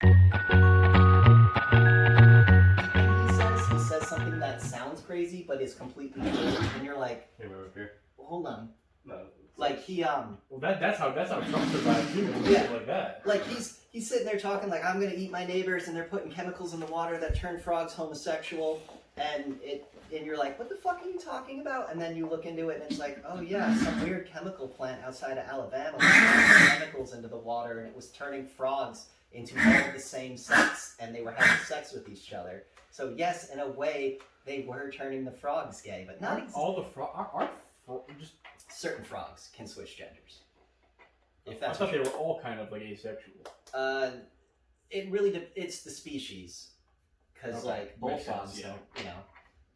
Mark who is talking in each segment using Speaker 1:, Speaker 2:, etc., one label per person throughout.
Speaker 1: He says something that sounds crazy, but is completely true, and you're like,
Speaker 2: Hey, we're up here.
Speaker 1: well, hold on.
Speaker 2: No.
Speaker 1: Like he
Speaker 3: Well, that's how Trump survived too.
Speaker 1: Yeah.
Speaker 3: Like that.
Speaker 1: Like he's sitting there talking like I'm gonna eat my neighbors, and they're putting chemicals in the water that turn frogs homosexual, and you're like, what the fuck are you talking about? And then you look into it, and it's like, oh yeah, some weird chemical plant outside of Alabama was putting chemicals into the water, and it was turning frogs into all the same sex, and they were having sex with each other. So yes, in a way, they were turning the frogs gay, but not
Speaker 3: all the aren't just.
Speaker 1: Certain frogs can switch genders. If
Speaker 3: I
Speaker 1: that's
Speaker 3: thought they were all kind of like asexual.
Speaker 1: It really it's the species, because
Speaker 3: Okay.
Speaker 1: like bullfrogs
Speaker 3: Makes sense,
Speaker 1: don't, you know.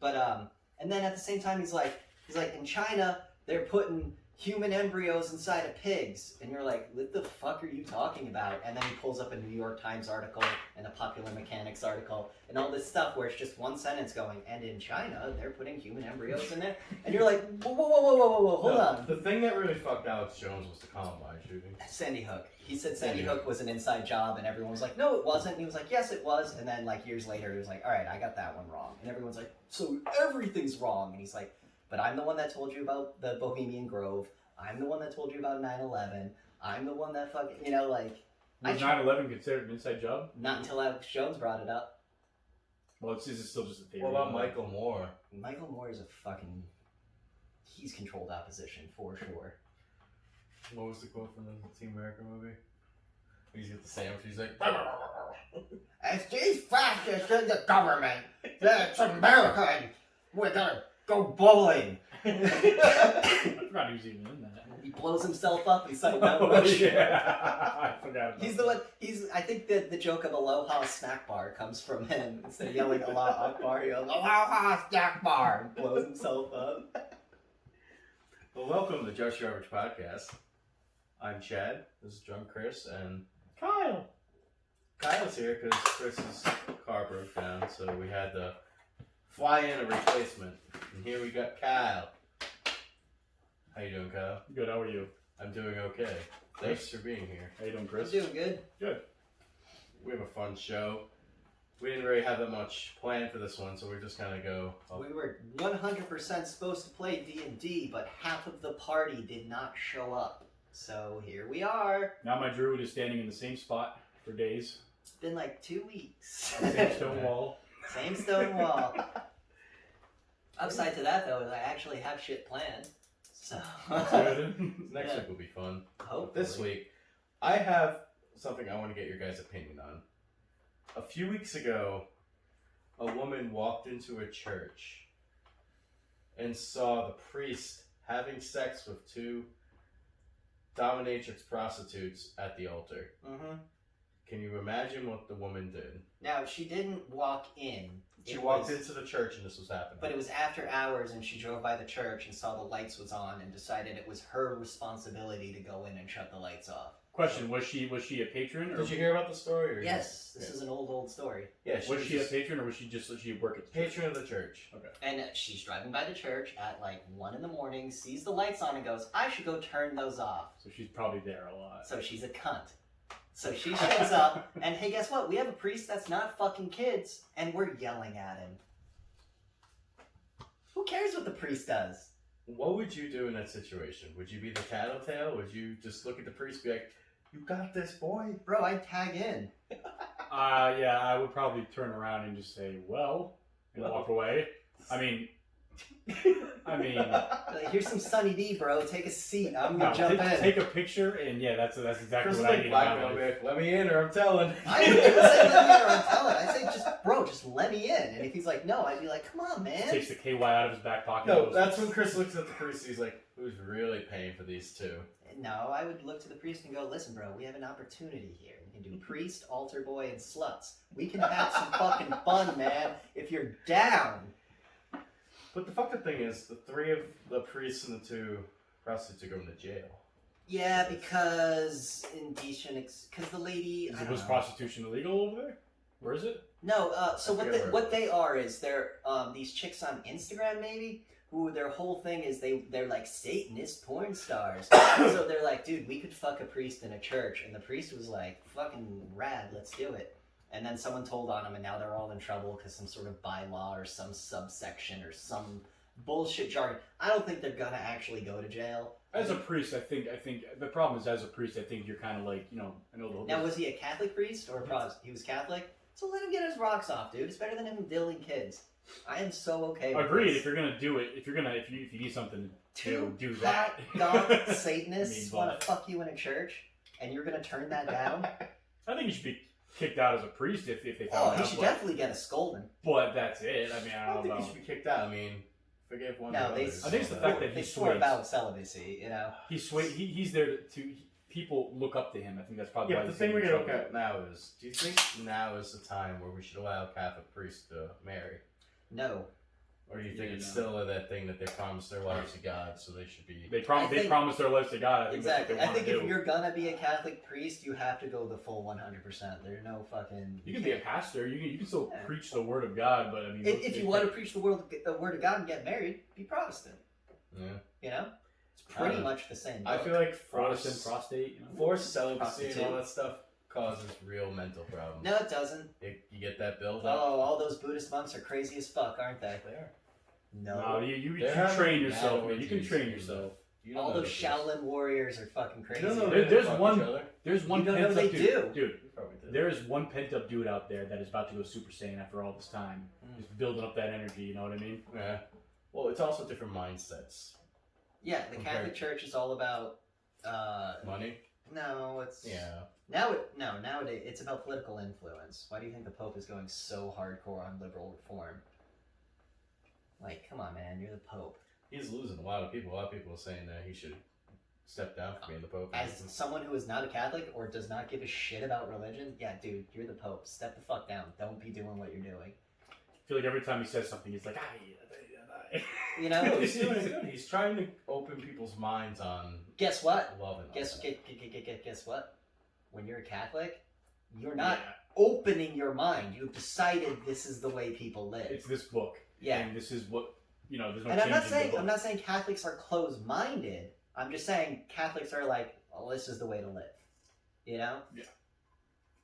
Speaker 1: But and then at the same time he's like in China they're putting human embryos inside of pigs, and you're like, what the fuck are you talking about? And then he pulls up a New York Times article and a Popular Mechanics article and all this stuff where it's just one sentence going, and in China they're putting human embryos in there, and you're like, whoa, hold on.
Speaker 2: The thing that really fucked Alex Jones was the Columbine shooting.
Speaker 1: Sandy Hook. He said Sandy Hook was an inside job, and everyone was like, no, it wasn't. And he was like, yes, it was. And then like years later, he was like, all right, I got that one wrong. And everyone's like, so everything's wrong. And he's like, but I'm the one that told you about the Bohemian Grove. I'm the one that told you about 9/11. I'm the one that fucking, you know, like.
Speaker 3: Was 9/11 considered an inside job?
Speaker 1: Not until Alex Jones brought it up.
Speaker 3: Well, it's still just a theory.
Speaker 2: What about Michael Moore?
Speaker 1: Michael Moore is a fucking. He's controlled opposition for sure.
Speaker 2: What was the quote from the Team America movie? He's got the sandwich. He's like,
Speaker 1: As these fascists in the government, it's America, and we're gonna go bowling.
Speaker 3: I forgot he was even in that.
Speaker 1: He blows himself up inside Mount
Speaker 3: Oh,
Speaker 1: Rushmore.
Speaker 3: yeah. I forgot about
Speaker 1: He's the one. I think the joke of Aloha Snack Bar comes from him. Instead of yelling Allah Akbar, he yells Aloha Snack Bar and blows himself up.
Speaker 2: well, welcome to Just Your Average Podcast. I'm Chad. This is Drunk Chris, and
Speaker 3: Kyle.
Speaker 2: Kyle's here because Chris's car broke down, so we had to fly in a replacement. And here we got Kyle. How you doing, Kyle?
Speaker 3: Good. How are you?
Speaker 2: I'm doing okay. Thanks for being here.
Speaker 3: How you doing,
Speaker 1: I'm
Speaker 3: Chris?
Speaker 1: doing good.
Speaker 3: Good.
Speaker 2: We have a fun show. We didn't really have that much planned for this one, so we're just gonna go.
Speaker 1: We were 100% supposed to play D&D, but half of the party did not show up. So here we are.
Speaker 3: Now my druid is standing in the same spot for days.
Speaker 1: It's been like 2 weeks.
Speaker 3: Same stone wall.
Speaker 1: Same stone wall. Upside to that, though, is I actually have shit planned. So
Speaker 2: Next week will be fun.
Speaker 1: Hopefully.
Speaker 2: This week, I have something I want to get your guys' opinion on. A few weeks ago, a woman walked into a church and saw the priest having sex with two dominatrix prostitutes at the altar.
Speaker 1: Mm-hmm.
Speaker 2: Can you imagine what the woman did?
Speaker 1: Now, she didn't walk in.
Speaker 2: She walked into the church and this was happening.
Speaker 1: But it was after hours, and she drove by the church and saw the lights was on and decided it was her responsibility to go in and shut the lights off.
Speaker 3: Question: Was she a patron? Or
Speaker 2: Did you hear about the story? Or
Speaker 1: Yes, this is an old story.
Speaker 2: Yeah,
Speaker 3: was she a patron, or was she just she work at the church?
Speaker 2: patron of the church?
Speaker 3: Okay.
Speaker 1: And she's driving by the church at like 1 a.m, sees the lights on and goes, I should go turn those off.
Speaker 3: So she's probably there a lot.
Speaker 1: So she's a cunt. So she shows up, and hey, guess what? We have a priest that's not fucking kids, and we're yelling at him. Who cares what the priest does?
Speaker 2: What would you do in that situation? Would you be the tattletale? Would you just look at the priest and be like, you got this, boy?
Speaker 1: Bro, I'd tag in.
Speaker 3: Yeah, I would probably turn around and just say, well, and walk away. I mean,
Speaker 1: Like, here's some Sunny D, bro. Take a seat. I'm gonna jump in.
Speaker 3: Take a picture, and yeah, that's exactly
Speaker 2: Chris
Speaker 3: what I
Speaker 2: like
Speaker 3: need.
Speaker 2: blackmail me, like, let me in or I'm telling.
Speaker 1: I didn't even say let me in or I'm telling. I say just let me in. And if he's like, no, I'd be like, come on, man.
Speaker 3: Takes the KY out of his back pocket.
Speaker 2: No, that's when Chris looks at the priest. He's like, who's really paying for these two?
Speaker 1: No, I would look to the priest and go, listen, bro, we have an opportunity here. We can do priest, altar boy, and sluts. We can have some fucking fun, man, if you're down.
Speaker 2: But the fucked up thing is, the three of the priests and the two prostitutes are going to jail.
Speaker 1: Yeah, because because the lady...
Speaker 3: Was prostitution illegal over there? Where is it?
Speaker 1: No, so
Speaker 2: I forget
Speaker 1: what they are is they're these chicks on Instagram maybe who their whole thing is they're like Satanist porn stars. So they're like, dude, we could fuck a priest in a church, and the priest was like, fucking rad, let's do it. And then someone told on them, and now they're all in trouble because some sort of bylaw or some subsection or some bullshit jargon. I don't think they're gonna actually go to jail.
Speaker 3: As a priest, I think the problem is, as a priest, I think you're kind of like, I know the whole.
Speaker 1: Now, was he a Catholic priest or a Protestant? He was Catholic, so let him get his rocks off, dude. It's better than him dilling kids. I am so okay with
Speaker 3: Agreed.
Speaker 1: this.
Speaker 3: If you're gonna do it, if you need something to do
Speaker 1: hot
Speaker 3: that.
Speaker 1: God Satanists
Speaker 3: I mean,
Speaker 1: want to fuck you in a church, and you're gonna turn that down?
Speaker 3: I think you should be kicked out as a priest if they found
Speaker 1: Oh,
Speaker 3: out.
Speaker 1: he should definitely get a scolding.
Speaker 3: But that's it. I mean,
Speaker 2: I
Speaker 3: I
Speaker 2: don't
Speaker 3: don't
Speaker 2: think
Speaker 3: know.
Speaker 2: he should be kicked out. I mean, forgive one.
Speaker 1: No, they.
Speaker 2: others.
Speaker 3: I think it's the fact that
Speaker 1: they
Speaker 3: he
Speaker 1: swore
Speaker 3: sways.
Speaker 1: about celibacy. You know.
Speaker 3: He's there to people look up to him. I think that's probably
Speaker 2: Yeah,
Speaker 3: why
Speaker 2: but the
Speaker 3: he's
Speaker 2: thing we're
Speaker 3: getting
Speaker 2: gonna
Speaker 3: in
Speaker 2: look
Speaker 3: trouble.
Speaker 2: at now is: do you think now is the time where we should allow Catholic priests to marry,
Speaker 1: No.
Speaker 2: or do you think
Speaker 3: Yeah,
Speaker 2: it's
Speaker 3: no.
Speaker 2: still that thing that they promised their lives to God, so they should be?
Speaker 3: They
Speaker 1: I think-
Speaker 3: promise their lives to God. I think
Speaker 1: Exactly.
Speaker 3: that's
Speaker 1: I
Speaker 3: what they
Speaker 1: think
Speaker 3: want
Speaker 1: if
Speaker 3: to do.
Speaker 1: you're gonna be a Catholic priest, you have to go the full 100%. There's no fucking.
Speaker 3: You can be a pastor. You can still
Speaker 1: Yeah.
Speaker 3: preach the word of God, but I mean,
Speaker 1: If you want to preach the word of God and get married, be Protestant.
Speaker 2: Yeah.
Speaker 1: You know, it's pretty
Speaker 2: don't know.
Speaker 1: much the same.
Speaker 2: I
Speaker 1: book.
Speaker 2: feel like
Speaker 3: Protestant, prostate.
Speaker 2: forced celibacy and
Speaker 1: Prostitute.
Speaker 2: all that stuff causes real mental problems.
Speaker 1: No, it doesn't.
Speaker 2: You get that build
Speaker 1: Oh,
Speaker 2: up.
Speaker 1: all those Buddhist monks are crazy as fuck, aren't they?
Speaker 2: They are.
Speaker 1: No.
Speaker 3: No, you
Speaker 2: They're having
Speaker 3: train
Speaker 2: mad
Speaker 3: yourself, man. You can
Speaker 2: orgies
Speaker 3: train
Speaker 2: and
Speaker 3: yourself.
Speaker 2: You don't
Speaker 1: All
Speaker 2: know
Speaker 1: those
Speaker 2: this.
Speaker 1: Shaolin warriors are fucking crazy.
Speaker 2: You don't know
Speaker 3: There-
Speaker 2: they
Speaker 3: there's
Speaker 2: fuck
Speaker 3: one-
Speaker 2: each other.
Speaker 3: There's one
Speaker 1: You don't know
Speaker 3: pent up
Speaker 1: they
Speaker 3: dude.
Speaker 1: do.
Speaker 3: Dude,
Speaker 2: You probably did.
Speaker 3: there is one pent up dude out there that is about to go Super Saiyan after all this time.
Speaker 1: Mm.
Speaker 3: Just building up that energy. You know what I mean?
Speaker 2: Yeah. Well, it's also different mindsets.
Speaker 1: Yeah, the
Speaker 2: Compared-
Speaker 1: Catholic Church is all about.
Speaker 2: Money.
Speaker 1: No, it's
Speaker 2: Yeah.
Speaker 1: nowadays it's about political influence. Why do you think the Pope is going so hardcore on liberal reform? Like, come on, man, you're the Pope.
Speaker 2: He's losing a lot of people. A lot of people are saying that he should step down from being the Pope.
Speaker 1: As someone who is not a Catholic or does not give a shit about religion, yeah, dude, you're the Pope. Step the fuck down. Don't be doing what you're doing.
Speaker 3: I feel like every time he says something, he's like,
Speaker 1: You
Speaker 2: No,
Speaker 1: know?
Speaker 2: he's doing it good. He's trying to open people's minds on
Speaker 1: Guess what?
Speaker 2: love and all
Speaker 1: Guess
Speaker 2: that.
Speaker 1: guess what? When you're a Catholic, you're not opening your mind. You've decided this is the way people live.
Speaker 3: It's this book.
Speaker 1: Yeah.
Speaker 3: And this is what, there's no
Speaker 1: And I'm not
Speaker 3: changing the
Speaker 1: saying
Speaker 3: book.
Speaker 1: Catholics are closed-minded. I'm just saying Catholics are like, oh, this is the way to live. You know?
Speaker 3: Yeah.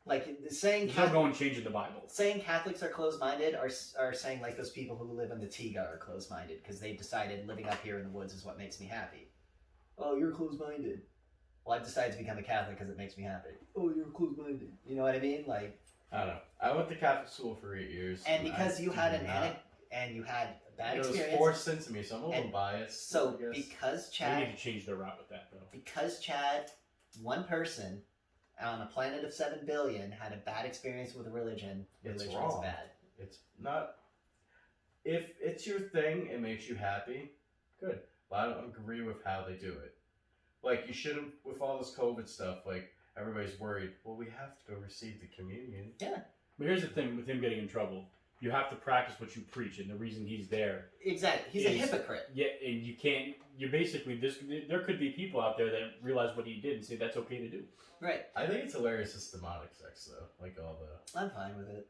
Speaker 1: Like saying
Speaker 3: There's no going changing the Bible.
Speaker 1: saying Catholics are closed-minded are saying like those people who live in the Tiga are closed-minded because they've decided living up here in the woods is what makes me happy. Oh, you're closed-minded. Well, I've decided to become a Catholic because it makes me happy. Oh, you're closed-minded. You know what I mean? Like,
Speaker 2: I don't know. I went to Catholic school for 8 years.
Speaker 1: and because you had
Speaker 2: an
Speaker 1: you had a bad
Speaker 2: it was
Speaker 1: experience.
Speaker 2: forced into me, so I'm a little
Speaker 1: And
Speaker 2: biased.
Speaker 1: So
Speaker 2: I guess.
Speaker 1: because
Speaker 3: They need
Speaker 1: Chad,
Speaker 3: to change their route with that, though.
Speaker 1: one person on a planet of 7 billion had a bad experience with religion,
Speaker 2: It's
Speaker 1: religion
Speaker 2: wrong.
Speaker 1: is bad.
Speaker 2: It's not. If it's your thing, it makes you happy. Good, but I don't agree with how they do it. Like you shouldn't with all this COVID stuff. Like everybody's worried. Well, we have to go receive the communion.
Speaker 3: But here's the thing with him getting in trouble. You have to practice what you preach, and the reason he's there.
Speaker 1: Exactly. He's a
Speaker 3: Is-
Speaker 1: hypocrite.
Speaker 3: Yeah, and you can't. You're basically there could be people out there that realize what he did and say that's okay to do.
Speaker 1: Right.
Speaker 2: I think it's hilarious. It's demonic sex though. Like all the.
Speaker 1: I'm fine with it.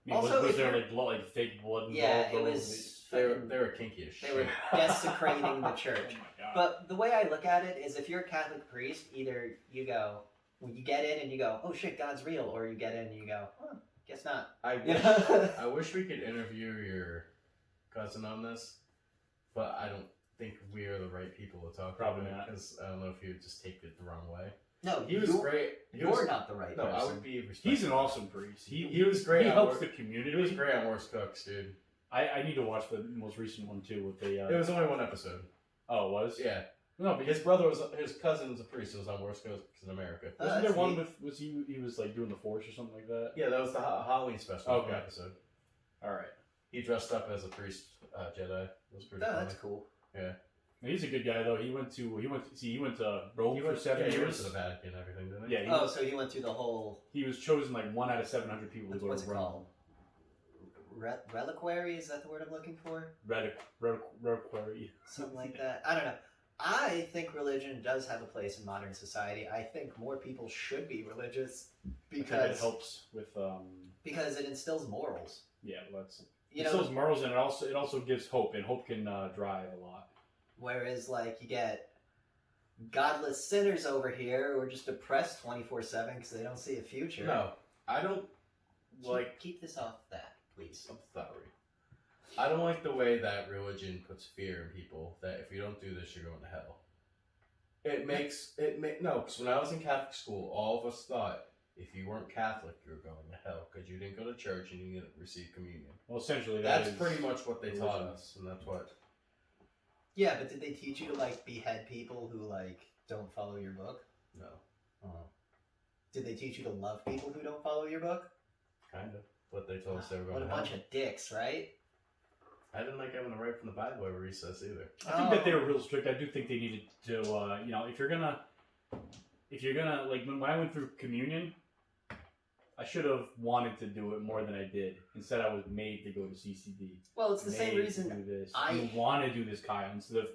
Speaker 3: I mean,
Speaker 1: Also,
Speaker 3: was
Speaker 1: if
Speaker 3: there
Speaker 1: you're-
Speaker 3: like blood, like fake blood involved?
Speaker 1: Yeah, it
Speaker 3: though?
Speaker 1: was.
Speaker 2: They
Speaker 1: fucking-
Speaker 2: were kinky as shit.
Speaker 1: They were desecrating the
Speaker 3: Oh
Speaker 1: church.
Speaker 3: my god.
Speaker 1: But the way I look at it is if you're a Catholic priest, either you go, when you get in and you go, oh shit, God's real, or you get in and you go, oh, guess not.
Speaker 2: I wish,
Speaker 1: Yeah.
Speaker 2: I wish we could interview your cousin on this, but I don't think we are the right people to talk
Speaker 3: Probably
Speaker 2: about
Speaker 3: not.
Speaker 2: because I don't know if he would just take it the wrong way.
Speaker 1: No,
Speaker 2: He was great. He
Speaker 1: You're
Speaker 2: was,
Speaker 1: not the right
Speaker 2: no,
Speaker 1: person.
Speaker 2: I would be respectful.
Speaker 3: He's an awesome priest.
Speaker 2: He was great.
Speaker 3: He
Speaker 2: on
Speaker 3: helps
Speaker 2: Wor-
Speaker 3: the
Speaker 2: He
Speaker 3: community.
Speaker 2: was great on Worst Cooks, dude.
Speaker 3: I need to watch the most recent one too with the.
Speaker 2: It was only one episode.
Speaker 3: Oh, it was.
Speaker 2: Yeah,
Speaker 3: No, but
Speaker 2: his brother was his cousin was a priest. It was on Worst Cooks in America.
Speaker 3: wasn't
Speaker 1: that's
Speaker 3: there one
Speaker 1: neat.
Speaker 3: with was he was like doing the force or something like that?
Speaker 2: Yeah, that was the Halloween special
Speaker 3: Okay.
Speaker 2: episode.
Speaker 3: All right.
Speaker 2: He dressed up as a priest Jedi. It was pretty
Speaker 1: Oh,
Speaker 2: funny.
Speaker 1: that's cool.
Speaker 3: He's a good guy though. He went to Rome for 7
Speaker 2: He went
Speaker 3: years.
Speaker 2: to the Vatican and everything, didn't he?
Speaker 3: Yeah,
Speaker 1: Oh, so you went through the whole,
Speaker 3: he was chosen like 1 out of 700 people to go
Speaker 1: what's
Speaker 3: to
Speaker 1: it
Speaker 3: Rome.
Speaker 1: called? Reliquary? Is that the word I'm looking for?
Speaker 3: Reliquary.
Speaker 1: Something like that. I don't know. I think religion does have a place in modern society. I think more people should be religious
Speaker 3: Because it
Speaker 1: because
Speaker 3: helps with
Speaker 1: because it instills morals.
Speaker 3: yeah, well, that's
Speaker 1: You
Speaker 3: It
Speaker 1: know,
Speaker 3: instills morals, and it also gives hope, and hope can drive a lot.
Speaker 1: whereas like you get godless sinners over here who are just depressed 24/7 because they don't see a future.
Speaker 2: No, I don't like.
Speaker 1: Keep this off that, please.
Speaker 2: I'm sorry. I don't like the way that religion puts fear in people. That if you don't do this, you're going to hell. No, because when I was in Catholic school, all of us thought if you weren't Catholic, you were going to hell because you didn't go to church and you didn't receive communion.
Speaker 3: Well, essentially,
Speaker 2: That's pretty much what they taught
Speaker 3: religion.
Speaker 2: us, and that's what.
Speaker 1: Yeah, but did they teach you to like behead people who like don't follow your book?
Speaker 2: No.
Speaker 1: Did they teach you to love people who don't follow your book?
Speaker 2: Kind of. But they told us they were going
Speaker 1: What a
Speaker 2: to hell.
Speaker 1: bunch of dicks, right?
Speaker 2: I didn't like having to write from the Bible every recess either.
Speaker 3: I think that they were real strict. I do think they needed to, if you're gonna, like when I went through communion, I should have wanted to do it more than I did. Instead, I was made to go to CCD.
Speaker 1: Well, it's the same
Speaker 3: Made
Speaker 1: reason
Speaker 3: to do this.
Speaker 1: I-
Speaker 3: You want to do this, Kyle, instead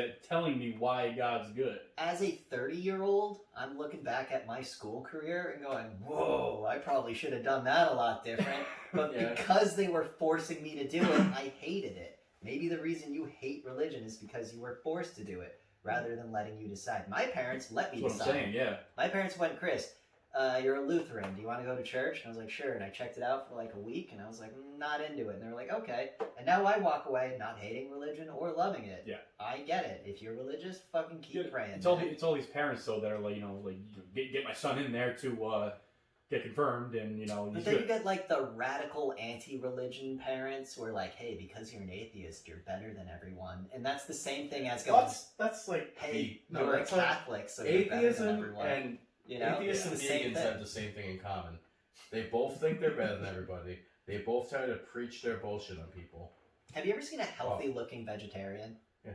Speaker 3: of telling me why God's good.
Speaker 1: as a 30-year-old, I'm looking back at my school career and going, whoa, I probably should have done that a lot different. But
Speaker 2: Yeah.
Speaker 1: because they were forcing me to do it, I hated it. Maybe the reason you hate religion is because you were forced to do it rather than letting you decide. My parents let me
Speaker 3: That's what
Speaker 1: decide.
Speaker 3: I'm saying, yeah.
Speaker 1: My parents went, Chris, you're a Lutheran. Do you want to go to church? And I was like, sure. And I checked it out for like a week, and I was like, not into it. And they were like, okay. And now I walk away not hating religion or loving it.
Speaker 3: Yeah.
Speaker 1: I get it. If you're religious, fucking keep praying.
Speaker 3: It's all these parents though that are like, get my son in there to get confirmed, and
Speaker 1: But
Speaker 3: he's
Speaker 1: then you
Speaker 3: good.
Speaker 1: get like the radical anti-religion parents who are like, hey, because you're an atheist, you're better than everyone. And that's the same thing as going,
Speaker 2: That's like
Speaker 1: hey,
Speaker 2: no,
Speaker 1: you're a
Speaker 2: that's like
Speaker 1: Catholic, so you're better than
Speaker 2: atheism
Speaker 1: everyone.
Speaker 2: and
Speaker 1: You know?
Speaker 2: atheists
Speaker 1: It's
Speaker 2: and
Speaker 1: the same
Speaker 2: vegans
Speaker 1: thing.
Speaker 2: have the same thing in common. They both think they're better than everybody. They both try to preach their bullshit on people.
Speaker 1: Have you ever seen a healthy-looking vegetarian?
Speaker 2: Yeah.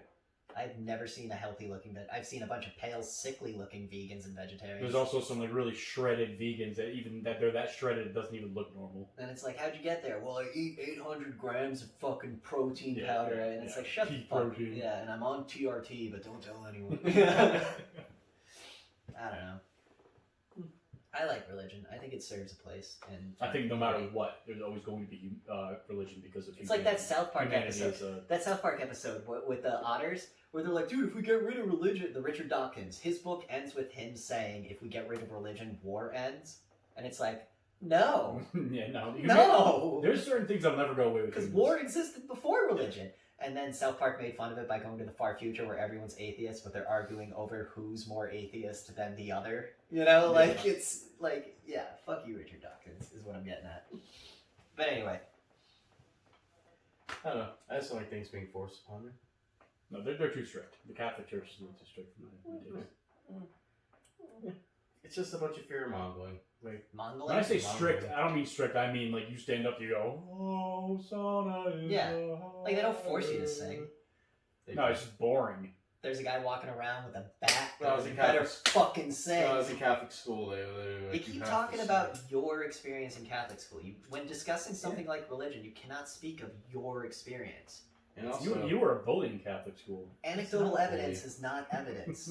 Speaker 1: I've never seen a healthy-looking I've seen a bunch of pale, sickly-looking vegans and vegetarians.
Speaker 3: There's also some like really shredded vegans that even that they're that shredded it doesn't even look normal.
Speaker 1: And it's like, how'd you get there? Well, I eat 800 grams of fucking protein
Speaker 3: Yeah,
Speaker 1: powder.
Speaker 3: yeah,
Speaker 1: And it's
Speaker 3: yeah.
Speaker 1: like, shut the
Speaker 3: Peak
Speaker 1: fuck.
Speaker 3: protein.
Speaker 1: Yeah, and I'm on TRT, but don't tell anyone. I don't know. I like religion. I think it serves a place. And
Speaker 3: I think no matter what, there's always going to be religion because of
Speaker 1: it's like that South Park
Speaker 3: humanity
Speaker 1: episode.
Speaker 3: is
Speaker 1: That South Park episode with the otters, where they're like, dude, if we get rid of religion, the Richard Dawkins, his book ends with him saying, if we get rid of religion, war ends. And it's like, no.
Speaker 3: yeah, no.
Speaker 1: No!
Speaker 3: There's certain things I'll never go away with.
Speaker 1: Because
Speaker 3: humans.
Speaker 1: war existed before religion. And then South Park made fun of it by going to the far future where everyone's atheist, but they're arguing over who's more atheist than the other. You know, like, it's like, yeah, fuck you, Richard Dawkins, is what I'm getting at. But anyway.
Speaker 2: I don't know. I just don't like things being forced upon me.
Speaker 3: No, they're too strict. The Catholic Church is a little too strict for my taste.
Speaker 2: It's just a bunch of fear mongering. Like
Speaker 1: Mongolian?
Speaker 3: When I say strict, I don't mean strict. I mean like you stand up, you go, "Oh, Sana is
Speaker 1: Yeah.
Speaker 3: the
Speaker 1: Like, they don't force you to sing.
Speaker 3: No, it's just boring.
Speaker 1: There's a guy walking around with a bat.
Speaker 2: When I was
Speaker 1: You
Speaker 2: in
Speaker 1: better
Speaker 2: Catholic-
Speaker 1: fucking sing.
Speaker 2: When I was in Catholic school, they literally
Speaker 1: They
Speaker 2: like,
Speaker 1: keep
Speaker 2: you have
Speaker 1: talking
Speaker 2: to
Speaker 1: about
Speaker 2: sing.
Speaker 1: your experience in Catholic school. When discussing something like religion, you cannot speak of your experience.
Speaker 2: And also,
Speaker 3: You were a bully in Catholic school.
Speaker 1: Anecdotal
Speaker 2: not
Speaker 1: evidence is not evidence.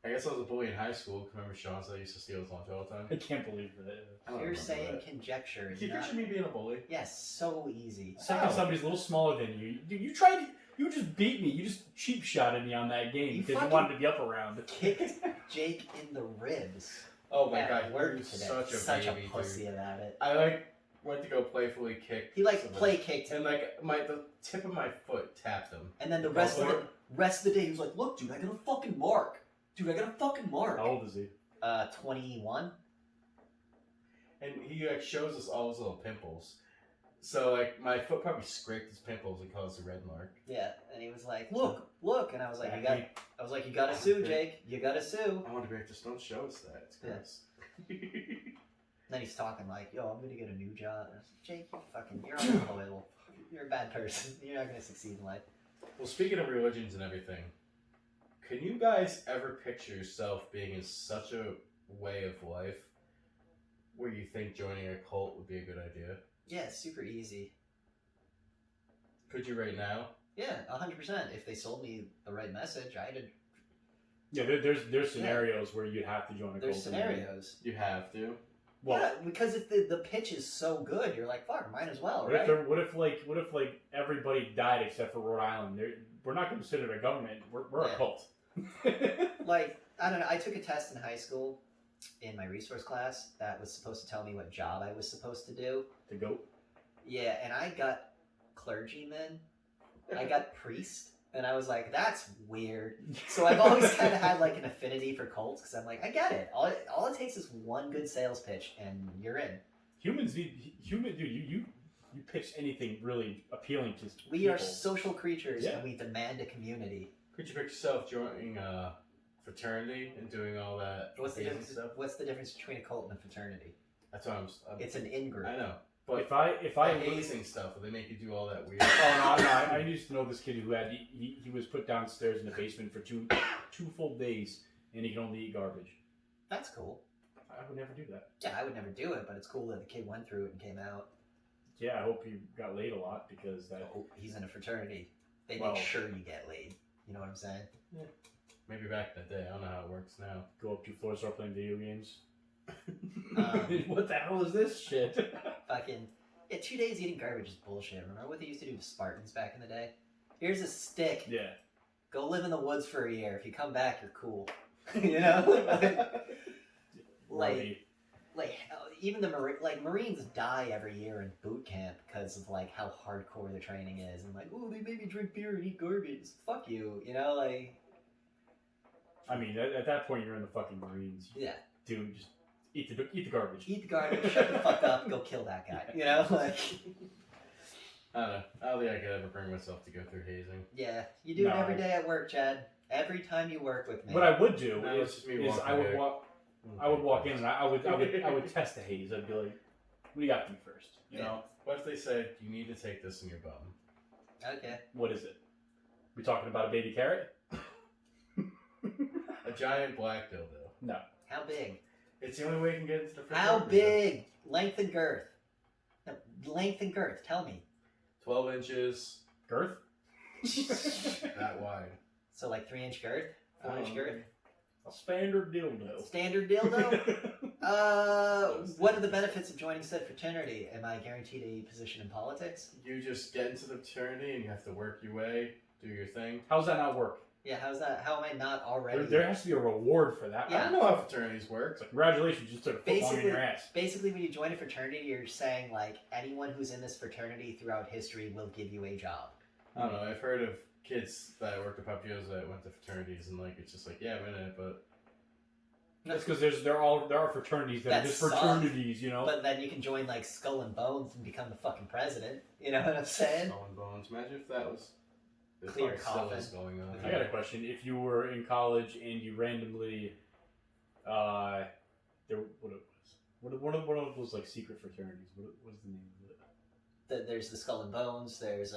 Speaker 2: I guess I was a bully in high school. Remember Sean said I used to steal his lunch all the time?
Speaker 3: I can't believe that.
Speaker 2: I don't
Speaker 1: You're
Speaker 2: remember
Speaker 1: saying
Speaker 2: that.
Speaker 1: conjecture is
Speaker 2: Can you
Speaker 1: not...
Speaker 2: picture me being a bully?
Speaker 1: Yes, so easy.
Speaker 3: Second, somebody's a little smaller than you. You tried. You just beat me. You just cheap shotted me on that game
Speaker 1: You
Speaker 3: because you
Speaker 1: fucking
Speaker 3: wanted to be up around.
Speaker 1: Kicked Jake in the ribs.
Speaker 2: Oh my
Speaker 1: at
Speaker 2: god,
Speaker 1: work
Speaker 2: you're
Speaker 1: today.
Speaker 2: such a baby,
Speaker 1: pussy
Speaker 2: dude.
Speaker 1: about it.
Speaker 2: I went to go playfully kick.
Speaker 1: He
Speaker 2: somebody,
Speaker 1: play kicked him,
Speaker 2: and the tip of my foot tapped him.
Speaker 1: and then the rest of the day he was like, "Look, dude, I got a fucking mark. Dude, I got a fucking mark."
Speaker 3: How old is he?
Speaker 1: 21.
Speaker 2: And he shows us all his little pimples. So my foot probably scraped his pimples and caused a red mark.
Speaker 1: Yeah, and he was like, "Look," and I was like,
Speaker 2: Yeah,
Speaker 1: "You gotta sue, Jake. You gotta sue."
Speaker 2: I want to be like, just don't show us that. It's gross.
Speaker 1: Then he's talking like, "Yo, I'm gonna get a new job." And I was like, "Jake, you're unemployable. You're a bad person. You're not gonna succeed in life."
Speaker 2: Well, speaking of religions and everything, can you guys ever picture yourself being in such a way of life where you think joining a cult would be a good idea?
Speaker 1: Yeah, it's super easy.
Speaker 2: Could you right now?
Speaker 1: Yeah, 100%. If they sold me the right message,
Speaker 3: Yeah, there's scenarios where you have to join a
Speaker 1: There's
Speaker 3: cult.
Speaker 1: scenarios.
Speaker 2: You have to.
Speaker 3: Well,
Speaker 1: yeah, because if the pitch is so good, you're like, fuck, might as well,
Speaker 3: what
Speaker 1: right?
Speaker 3: if everybody died except for Rhode Island? We're not considered a government. We're
Speaker 1: Yeah.
Speaker 3: a cult.
Speaker 1: Like, I don't know. I took a test in high school in my resource class that was supposed to tell me what job I was supposed to do.
Speaker 3: The goat.
Speaker 1: Yeah, and I got clergyman. I got priest. And I was like, that's weird. So I've always kind of had like an affinity for cults because I'm like, I get it. All it takes is one good sales pitch and you're in.
Speaker 3: Dude, you pitch anything really appealing to
Speaker 1: We
Speaker 3: people.
Speaker 1: are social creatures
Speaker 3: Yeah.
Speaker 1: and we demand a community.
Speaker 2: Could you picture yourself joining a fraternity and doing all that
Speaker 1: What's the
Speaker 2: hazing
Speaker 1: difference?
Speaker 2: stuff?
Speaker 1: What's the difference between a cult and a fraternity?
Speaker 2: That's what I'm
Speaker 1: It's an in-group.
Speaker 2: I know. But
Speaker 3: If I
Speaker 2: the hazing stuff, where they make you do all that weird.
Speaker 3: Oh no, I used to know this kid who had he was put downstairs in the basement for two full days and he could only eat garbage.
Speaker 1: That's cool.
Speaker 3: I would never do that.
Speaker 1: Yeah, I would never do it, but it's cool that the kid went through it and came out.
Speaker 3: Yeah, I hope he got laid a lot because that.
Speaker 1: Oh, he's in a fraternity. They
Speaker 3: Well-
Speaker 1: make sure you get laid. You know what I'm saying?
Speaker 2: Maybe back in the day. I don't know how it works now.
Speaker 3: Go up 2 floors, start playing video games.
Speaker 1: Um,
Speaker 3: What the hell is this shit?
Speaker 1: Fucking 2 days eating garbage is bullshit. Remember what they used to do to Spartans back in the day? Here's a stick.
Speaker 3: Yeah.
Speaker 1: Go live in the woods for a year. If you come back, you're cool. You know?
Speaker 3: Robbie.
Speaker 1: like even the Marines die every year in boot camp because of like how hardcore the training is, and like, oh, they made me drink beer and eat garbage. Fuck you, you know, like.
Speaker 3: I mean, at that point, you're in the fucking Marines.
Speaker 1: Yeah.
Speaker 3: Dude, just eat the garbage.
Speaker 1: Eat the garbage, shut the fuck up, go kill that guy. You know, like.
Speaker 2: I don't know. I don't think I could ever bring myself to go through hazing.
Speaker 1: Yeah, you do
Speaker 3: No.
Speaker 1: it every day at work, Chad. Every time you work with me.
Speaker 3: What I would do
Speaker 2: No, it's just me
Speaker 3: is
Speaker 2: walking
Speaker 3: I would
Speaker 2: back.
Speaker 3: walk in and I would test the haze. I'd be like, what do you got for me first? You
Speaker 1: Yeah.
Speaker 3: know,
Speaker 2: What if they said you need to take this in your bum?
Speaker 1: Okay.
Speaker 3: what is it? We talking about a baby carrot?
Speaker 2: A giant black dildo.
Speaker 3: No.
Speaker 1: How big?
Speaker 2: It's the only way you can get into the fridge.
Speaker 1: How big? Length and girth. No, length and girth. Tell me.
Speaker 2: 12 inches.
Speaker 3: Girth?
Speaker 2: That wide.
Speaker 1: So like 3-inch girth, 4-inch girth.
Speaker 3: A standard dildo.
Speaker 1: Standard dildo. What are the benefits of joining said fraternity? Am I guaranteed a position in politics?
Speaker 2: You just get into the fraternity and you have to work your way, do your thing.
Speaker 3: How's that not work?
Speaker 1: Yeah, how's that? How am I not already?
Speaker 3: There has to be a reward for that.
Speaker 1: Yeah.
Speaker 2: I don't know how fraternities work.
Speaker 3: It's like, congratulations, you just took a foot long in
Speaker 1: Basically,
Speaker 3: your ass.
Speaker 1: basically, when you join a fraternity, you're saying like anyone who's in this fraternity throughout history will give you a job.
Speaker 2: I don't know. I've heard of kids that worked at Papios that went to fraternities and like it's just like, yeah, I'm in it, but
Speaker 3: That's because there are fraternities that
Speaker 1: That
Speaker 3: are just
Speaker 1: suck.
Speaker 3: fraternities, you know.
Speaker 1: But then you can join like Skull and Bones and become the fucking president. You know what I'm saying?
Speaker 2: skull and bones. Imagine if that was
Speaker 1: Clear
Speaker 2: still
Speaker 1: coffin.
Speaker 2: is going on.
Speaker 3: I got a question. If you were in college and you randomly, what are those like secret fraternities? What was the name of it?
Speaker 1: There's the Skull and Bones. There's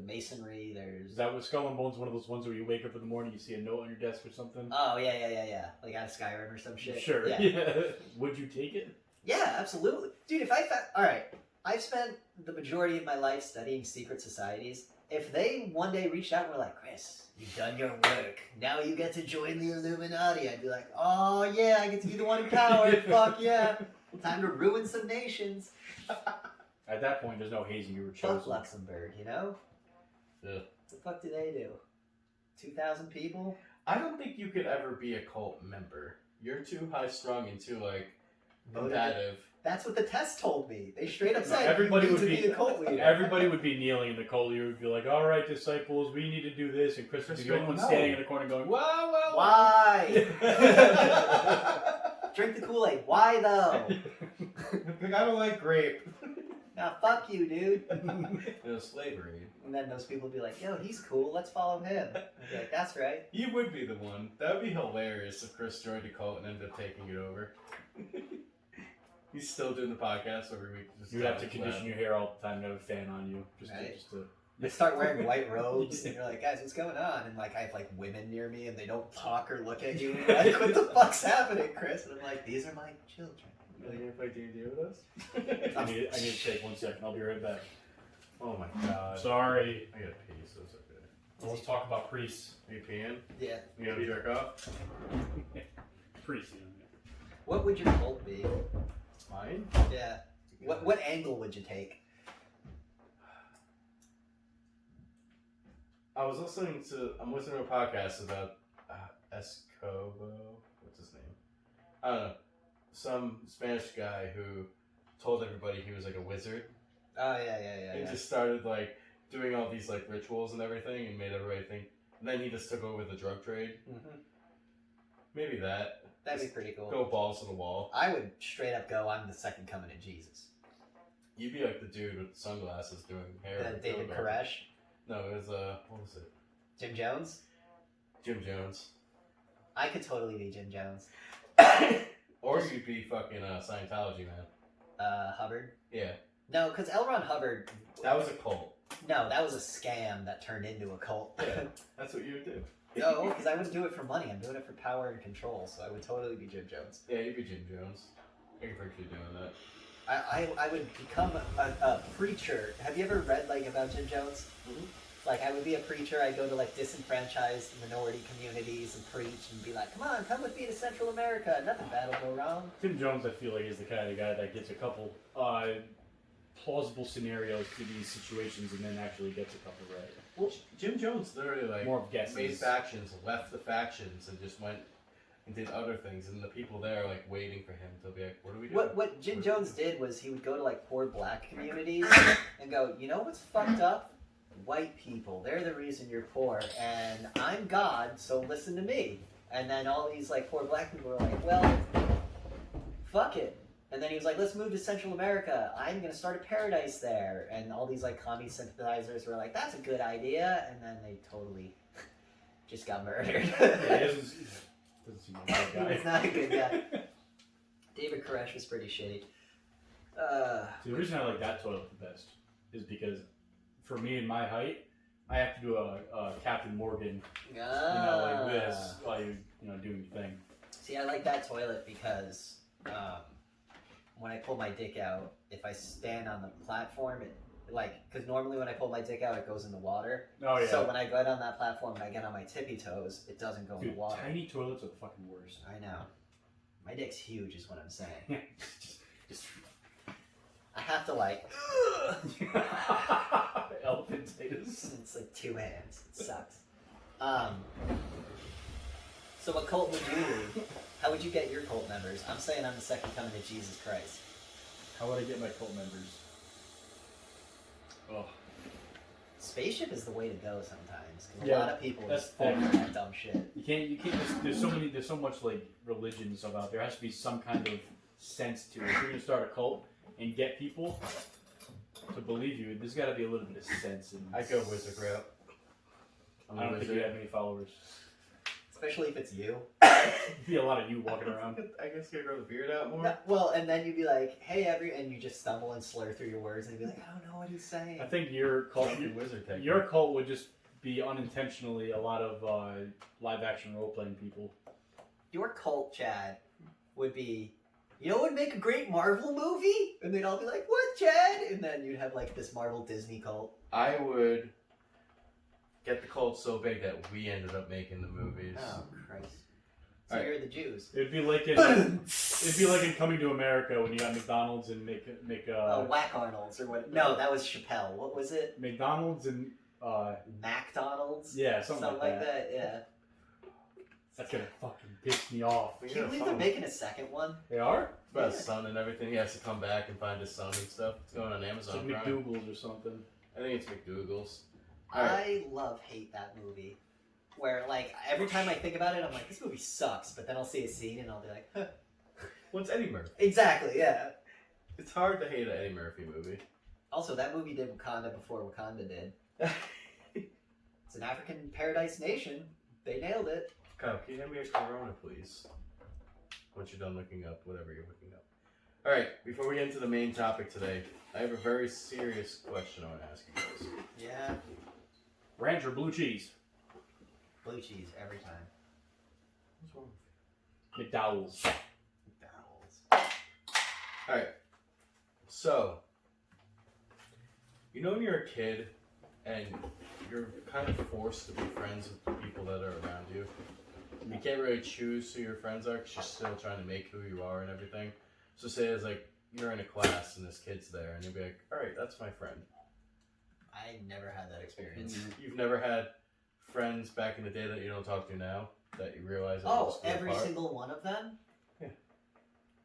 Speaker 1: Masonry. There's
Speaker 3: Is that what Skull and Bones? One of those ones where you wake up in the morning, you see a note on your desk or something?
Speaker 1: oh yeah. Like out of Skyrim or some shit.
Speaker 3: Sure.
Speaker 1: Yeah.
Speaker 3: Would you take it?
Speaker 1: Yeah, absolutely, dude. If I found, all right, I've spent the majority of my life studying secret societies. If they one day reached out and were like, Chris, you've done your work, now you get to join the Illuminati, I'd be like, oh yeah, I get to be the one in power. Fuck yeah, time to ruin some nations.
Speaker 3: At that point, there's no hazing. You were
Speaker 1: Fuck
Speaker 3: chosen.
Speaker 1: Luxembourg, you know?
Speaker 2: Yeah.
Speaker 1: What the fuck do they do? 2,000 people?
Speaker 2: I don't think you could ever be a cult member. You're too high strung and too like combative.
Speaker 1: That's what the test told me. They straight up
Speaker 3: No,
Speaker 1: said
Speaker 3: everybody
Speaker 1: you need
Speaker 3: would
Speaker 1: to
Speaker 3: be-
Speaker 1: be a cult leader.
Speaker 3: Everybody would be kneeling in the cult. You would be like, "All right, disciples, we need to do this," and Chris would be the only one
Speaker 2: No.
Speaker 3: standing in the corner going, "Wow, wow."
Speaker 1: Why? Drink the Kool-Aid. Why though?
Speaker 2: I don't like grape.
Speaker 1: Now fuck you, dude.
Speaker 2: It was slavery.
Speaker 1: And then those people would be like, yo, he's cool, let's follow him. I'd be like, that's right.
Speaker 2: He would be the one. That would be hilarious if Chris joined a cult and ended up taking it over. He's still doing the podcast every week. Just
Speaker 3: You would have to
Speaker 2: talking
Speaker 3: condition
Speaker 2: loud.
Speaker 3: your hair all the time and have a fan on you,
Speaker 1: Right.
Speaker 3: just to.
Speaker 1: They start wearing white robes, and you're like, guys, what's going on? And like, I have like women near me, and they don't talk or look at you. And you're like, what the fuck's happening, Chris? And I'm like, these are my children.
Speaker 2: Are you gonna play D&D with us?
Speaker 3: I need to take 1 second. I'll be right back.
Speaker 2: Oh my god.
Speaker 3: Sorry.
Speaker 2: I gotta pee, so it's okay.
Speaker 3: Let's talk about priests.
Speaker 2: Are you peeing?
Speaker 1: Yeah.
Speaker 2: You gonna jerk off?
Speaker 3: Priests.
Speaker 1: What would your cult be?
Speaker 2: fine.
Speaker 1: Yeah. What angle would you take?
Speaker 2: I'm listening to a podcast about Escobo. What's his name? I don't know. Some Spanish guy who told everybody he was like a wizard.
Speaker 1: Oh yeah.
Speaker 2: And just started like doing all these like rituals and everything, and made everybody think. And then he just took over the drug trade.
Speaker 1: Mm-hmm.
Speaker 2: Maybe that.
Speaker 1: That'd be pretty cool.
Speaker 2: Go balls to the wall.
Speaker 1: I would straight up go, I'm the second coming of Jesus.
Speaker 2: You'd be like the dude with the sunglasses doing hair.
Speaker 1: David Koresh?
Speaker 2: No, it was what was it?
Speaker 1: Jim Jones?
Speaker 2: Jim Jones.
Speaker 1: I could totally be Jim Jones.
Speaker 2: Or you'd be fucking Scientology man.
Speaker 1: Hubbard?
Speaker 2: Yeah.
Speaker 1: No, because L. Ron Hubbard...
Speaker 2: That was a cult.
Speaker 1: No, that was a scam that turned into a cult.
Speaker 2: Yeah, that's what you would do.
Speaker 1: No, because I wouldn't do it for money. I'm doing it for power and control, so I would totally be Jim Jones.
Speaker 2: Yeah, you'd be Jim Jones. I can picture you doing that.
Speaker 1: I would become a preacher. Have you ever read like about Jim Jones?
Speaker 2: Mm-hmm.
Speaker 1: Like I would be a preacher. I'd go to like disenfranchised minority communities and preach and be like, come with me to Central America. Nothing bad will go wrong.
Speaker 3: Tim Jones, I feel like, is the kind of guy that gets a couple plausible scenarios to these situations and then actually gets a couple right.
Speaker 2: Well, Jim Jones literally like
Speaker 3: More of guesses.
Speaker 2: made factions, left the factions, and just went and did other things, and the people there are like waiting for him to be like, "What are we doing?"
Speaker 1: What Jim Jones did was he would go to like poor black communities and go, you know what's fucked up? White people. They're the reason you're poor, and I'm God, so listen to me. And then all these like poor black people were like, well, fuck it. And then he was like, let's move to Central America. I'm going to start a paradise there. And all these like commie sympathizers were like, that's a good idea. And then they totally just got murdered.
Speaker 3: Yeah, he doesn't seem like a good guy.
Speaker 1: He's not a good guy. David Koresh was pretty shitty.
Speaker 3: See, the reason I like that toilet the best is because for me and my height, I have to do a Captain Morgan, like this while you're doing your thing.
Speaker 1: See, I like that toilet because when I pull my dick out, if I stand on the platform, because normally when I pull my dick out, it goes in the water.
Speaker 3: Oh yeah.
Speaker 1: So when I get on that platform and I get on my tippy toes, it doesn't go in
Speaker 3: Dude,
Speaker 1: the water.
Speaker 3: tiny toilets are the fucking worst.
Speaker 1: I know. My dick's huge, is what I'm saying.
Speaker 3: just
Speaker 1: I have to like.
Speaker 3: elephant status.
Speaker 1: It's like 2 hands. It sucks. So what cult would you lead? How would you get your cult members? I'm saying I'm the second coming of Jesus Christ.
Speaker 3: How would I get my cult members? Oh.
Speaker 1: Spaceship is the way to go sometimes. Because
Speaker 3: Yeah,
Speaker 1: a lot of people
Speaker 3: that's
Speaker 1: just fall for that dumb shit.
Speaker 3: You can't. There's so much like religion and stuff out there. There has to be some kind of sense to it. If you're gonna start a cult and get people to believe you, there's got to be a little bit of sense in.
Speaker 2: I go wizard route.
Speaker 3: I don't think you have many followers.
Speaker 1: Especially if it's you.
Speaker 3: There'd be a lot of you walking around.
Speaker 2: I guess you gotta grow the beard out more.
Speaker 1: No, well, and then you'd be like, hey, and you just stumble and slur through your words, and you'd be like, I don't know what he's saying.
Speaker 3: I think your cult,
Speaker 2: Fucking wizard technique.
Speaker 3: your cult would just be unintentionally a lot of live action role playing people.
Speaker 1: Your cult, Chad, would be, you know what would make a great Marvel movie? And they'd all be like, what, Chad? And then you'd have like this Marvel Disney cult.
Speaker 2: I would get the cult so big that we ended up making the movies.
Speaker 1: Oh, Christ. So
Speaker 2: Alright.
Speaker 1: you're the Jews.
Speaker 3: It'd be like in Coming to America when you got McDonald's and make
Speaker 1: Whack Arnold's or what? No, that was Chappelle. What was it?
Speaker 3: McDonald's and
Speaker 1: McDonald's?
Speaker 3: yeah, something like that.
Speaker 1: Yeah.
Speaker 3: That's gonna fucking piss me off.
Speaker 2: We
Speaker 1: Can you
Speaker 2: gotta
Speaker 1: believe
Speaker 2: find
Speaker 1: they're making a second one?
Speaker 3: They are?
Speaker 2: It's about his son and everything. He has to come back and find his son and stuff. It's going on
Speaker 3: It's
Speaker 2: Amazon
Speaker 3: like
Speaker 2: Prime.
Speaker 3: McDougal's or something.
Speaker 2: I think it's McDougal's. Alright.
Speaker 1: I hate that movie. Where, like, every time I think about it, I'm like, this movie sucks. But then I'll see a scene and I'll be like, huh.
Speaker 2: Well, it's Eddie Murphy.
Speaker 1: Exactly, yeah.
Speaker 2: It's hard to hate an Eddie Murphy movie.
Speaker 1: Also, that movie did Wakanda before Wakanda did. It's an African paradise nation. They nailed it.
Speaker 2: Kyle, can you hand me a Corona, please? Once you're done looking up whatever you're looking up. Alright, before we get into the main topic today, I have a very serious question I want to ask you guys.
Speaker 1: Yeah.
Speaker 3: Ranch or blue cheese?
Speaker 1: Blue cheese every time.
Speaker 2: What's wrong?
Speaker 3: McDowell's.
Speaker 1: McDonald's.
Speaker 2: Alright, so, you know when you're a kid and you're kind of forced to be friends with the people that are around you? You can't really choose who your friends are because you're still trying to make who you are and everything. So say it's like you're in a class and this kid's there, and you'll be like, all right, that's my friend.
Speaker 1: I never had that experience.
Speaker 2: You've never had friends back in the day that you don't talk to now that you realize that
Speaker 1: Oh, every single one of them?
Speaker 2: Yeah.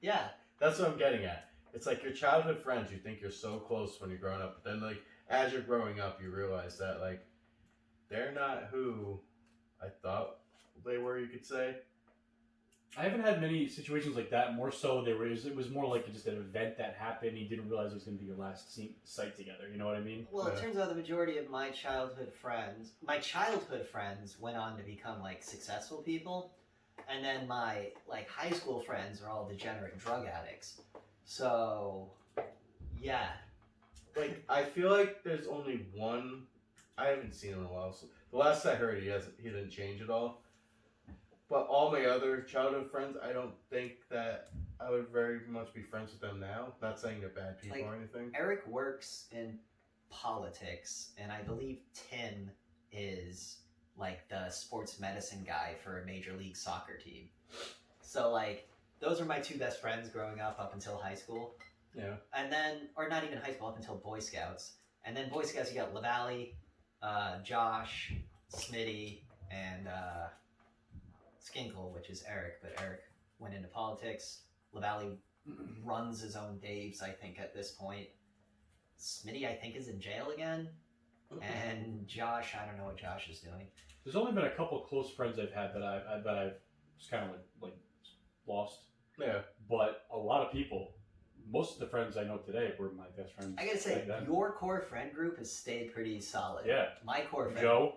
Speaker 1: Yeah.
Speaker 2: That's what I'm getting at. It's like your childhood friends, you think you're so close when you're growing up, but then like as you're growing up, you realize that like they're not who I thought they were, you could say.
Speaker 3: I haven't had many situations like that. More so, it was more like just an event that happened. You didn't realize it was going to be your last sight together. You know what I mean?
Speaker 1: Well, it turns out the majority of my childhood friends went on to become like successful people, and then my like high school friends are all degenerate drug addicts. So, yeah.
Speaker 2: Like I feel like there's only one. I haven't seen him in a while. So the last I heard, he didn't change at all. But all my other childhood friends, I don't think that I would very much be friends with them now. Not saying they're bad people or anything.
Speaker 1: Eric works in politics, and I believe Tim is like the sports medicine guy for a major league soccer team. So like, those are my two best friends growing up until high school.
Speaker 2: Yeah.
Speaker 1: And then, or not even high school, up until Boy Scouts. And then Boy Scouts, you got LaValle, Josh, Smitty, and Skinkle, which is Eric, but Eric went into politics. LaValle runs his own Daves, I think, at this point. Smitty, I think, is in jail again. And Josh, I don't know what Josh is doing.
Speaker 3: There's only been a couple close friends I've had that I've just kind of like lost.
Speaker 2: Yeah.
Speaker 3: But a lot of people, most of the friends I know today were my best friends.
Speaker 1: I gotta say,
Speaker 3: back then.
Speaker 1: your core friend group has stayed pretty solid.
Speaker 3: Yeah.
Speaker 1: My core friend
Speaker 3: Joe,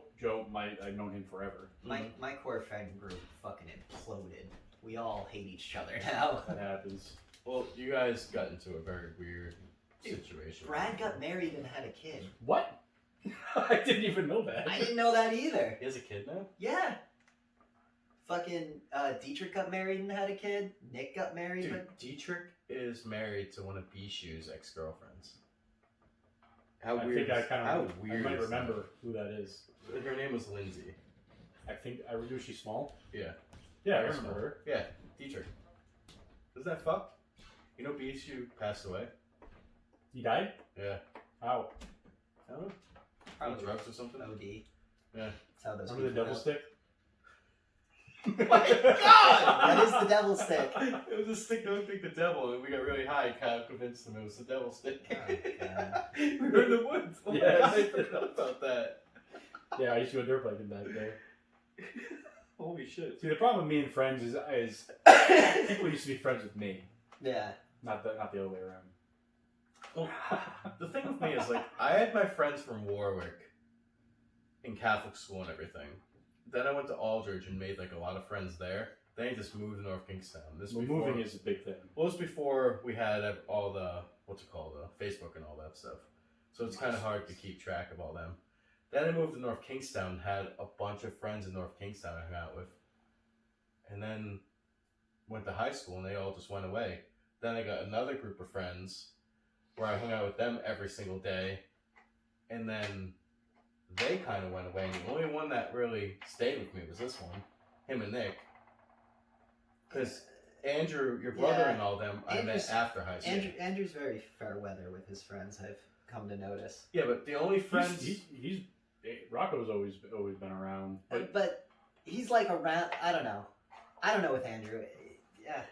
Speaker 3: I've known him forever.
Speaker 1: My core friend group fucking imploded. We all hate each other now.
Speaker 3: That happens.
Speaker 2: Well, you guys got into a very weird situation.
Speaker 1: Brad got married and had a kid.
Speaker 3: What? I didn't even know that.
Speaker 1: I didn't know that either.
Speaker 2: He has a kid now?
Speaker 1: Yeah. Fucking Dietrich got married and had a kid. Nick got married.
Speaker 2: Dude, Dietrich is married to one of Bishu's ex-girlfriends. How
Speaker 3: I
Speaker 2: weird?
Speaker 3: think I kind
Speaker 2: how
Speaker 3: of
Speaker 2: weird?
Speaker 3: I might
Speaker 2: is that?
Speaker 3: remember who that is.
Speaker 2: Her name was Lindsay.
Speaker 3: Was she small?
Speaker 2: Yeah.
Speaker 3: Yeah, I
Speaker 2: Very
Speaker 3: remember
Speaker 2: small.
Speaker 3: her.
Speaker 2: Yeah, Dietrich. Does that fuck? You know Bishu passed away?
Speaker 3: He died?
Speaker 2: Yeah.
Speaker 3: How?
Speaker 2: I don't know.
Speaker 1: Probably
Speaker 2: Drugs or something?
Speaker 1: OD.
Speaker 2: Yeah.
Speaker 1: That's how those
Speaker 3: Remember the
Speaker 1: people
Speaker 3: devil
Speaker 1: go.
Speaker 3: stick?
Speaker 2: My God!
Speaker 1: That is the devil stick.
Speaker 2: It was a stick, don't think the devil, and we got really high and kind of convinced them it was the devil stick.
Speaker 1: Oh, God.
Speaker 2: We were in the woods. Oh my
Speaker 3: Yes.
Speaker 2: God, I forgot about that.
Speaker 3: Yeah, I used to go dirt biking back there.
Speaker 2: Holy shit.
Speaker 3: See, the problem with me and friends is people used to be friends with me,
Speaker 1: Yeah.
Speaker 3: not the other way around.
Speaker 2: Well, the thing with me is, like, I had my friends from Warwick in Catholic school and everything. Then I went to Aldridge and made, like, a lot of friends there. Then I just moved to North Kingstown.
Speaker 3: Moving is a big thing.
Speaker 2: Well, this was before we had all the, Facebook and all that stuff. So it's kind of hard to keep track of all them. Then I moved to North Kingstown, had a bunch of friends in North Kingstown I hung out with. And then went to high school and they all just went away. Then I got another group of friends where I hung out with them every single day. And then they kind of went away. And the only one that really stayed with me was this one, him and Nick. Because Andrew, your brother, and all them, I met after high school.
Speaker 1: Andrew's very fair weather with his friends, I've come to notice.
Speaker 2: Yeah, but the only friends...
Speaker 3: He's Rocco's always been around.
Speaker 1: But he's like around, I don't know with Andrew. Yeah.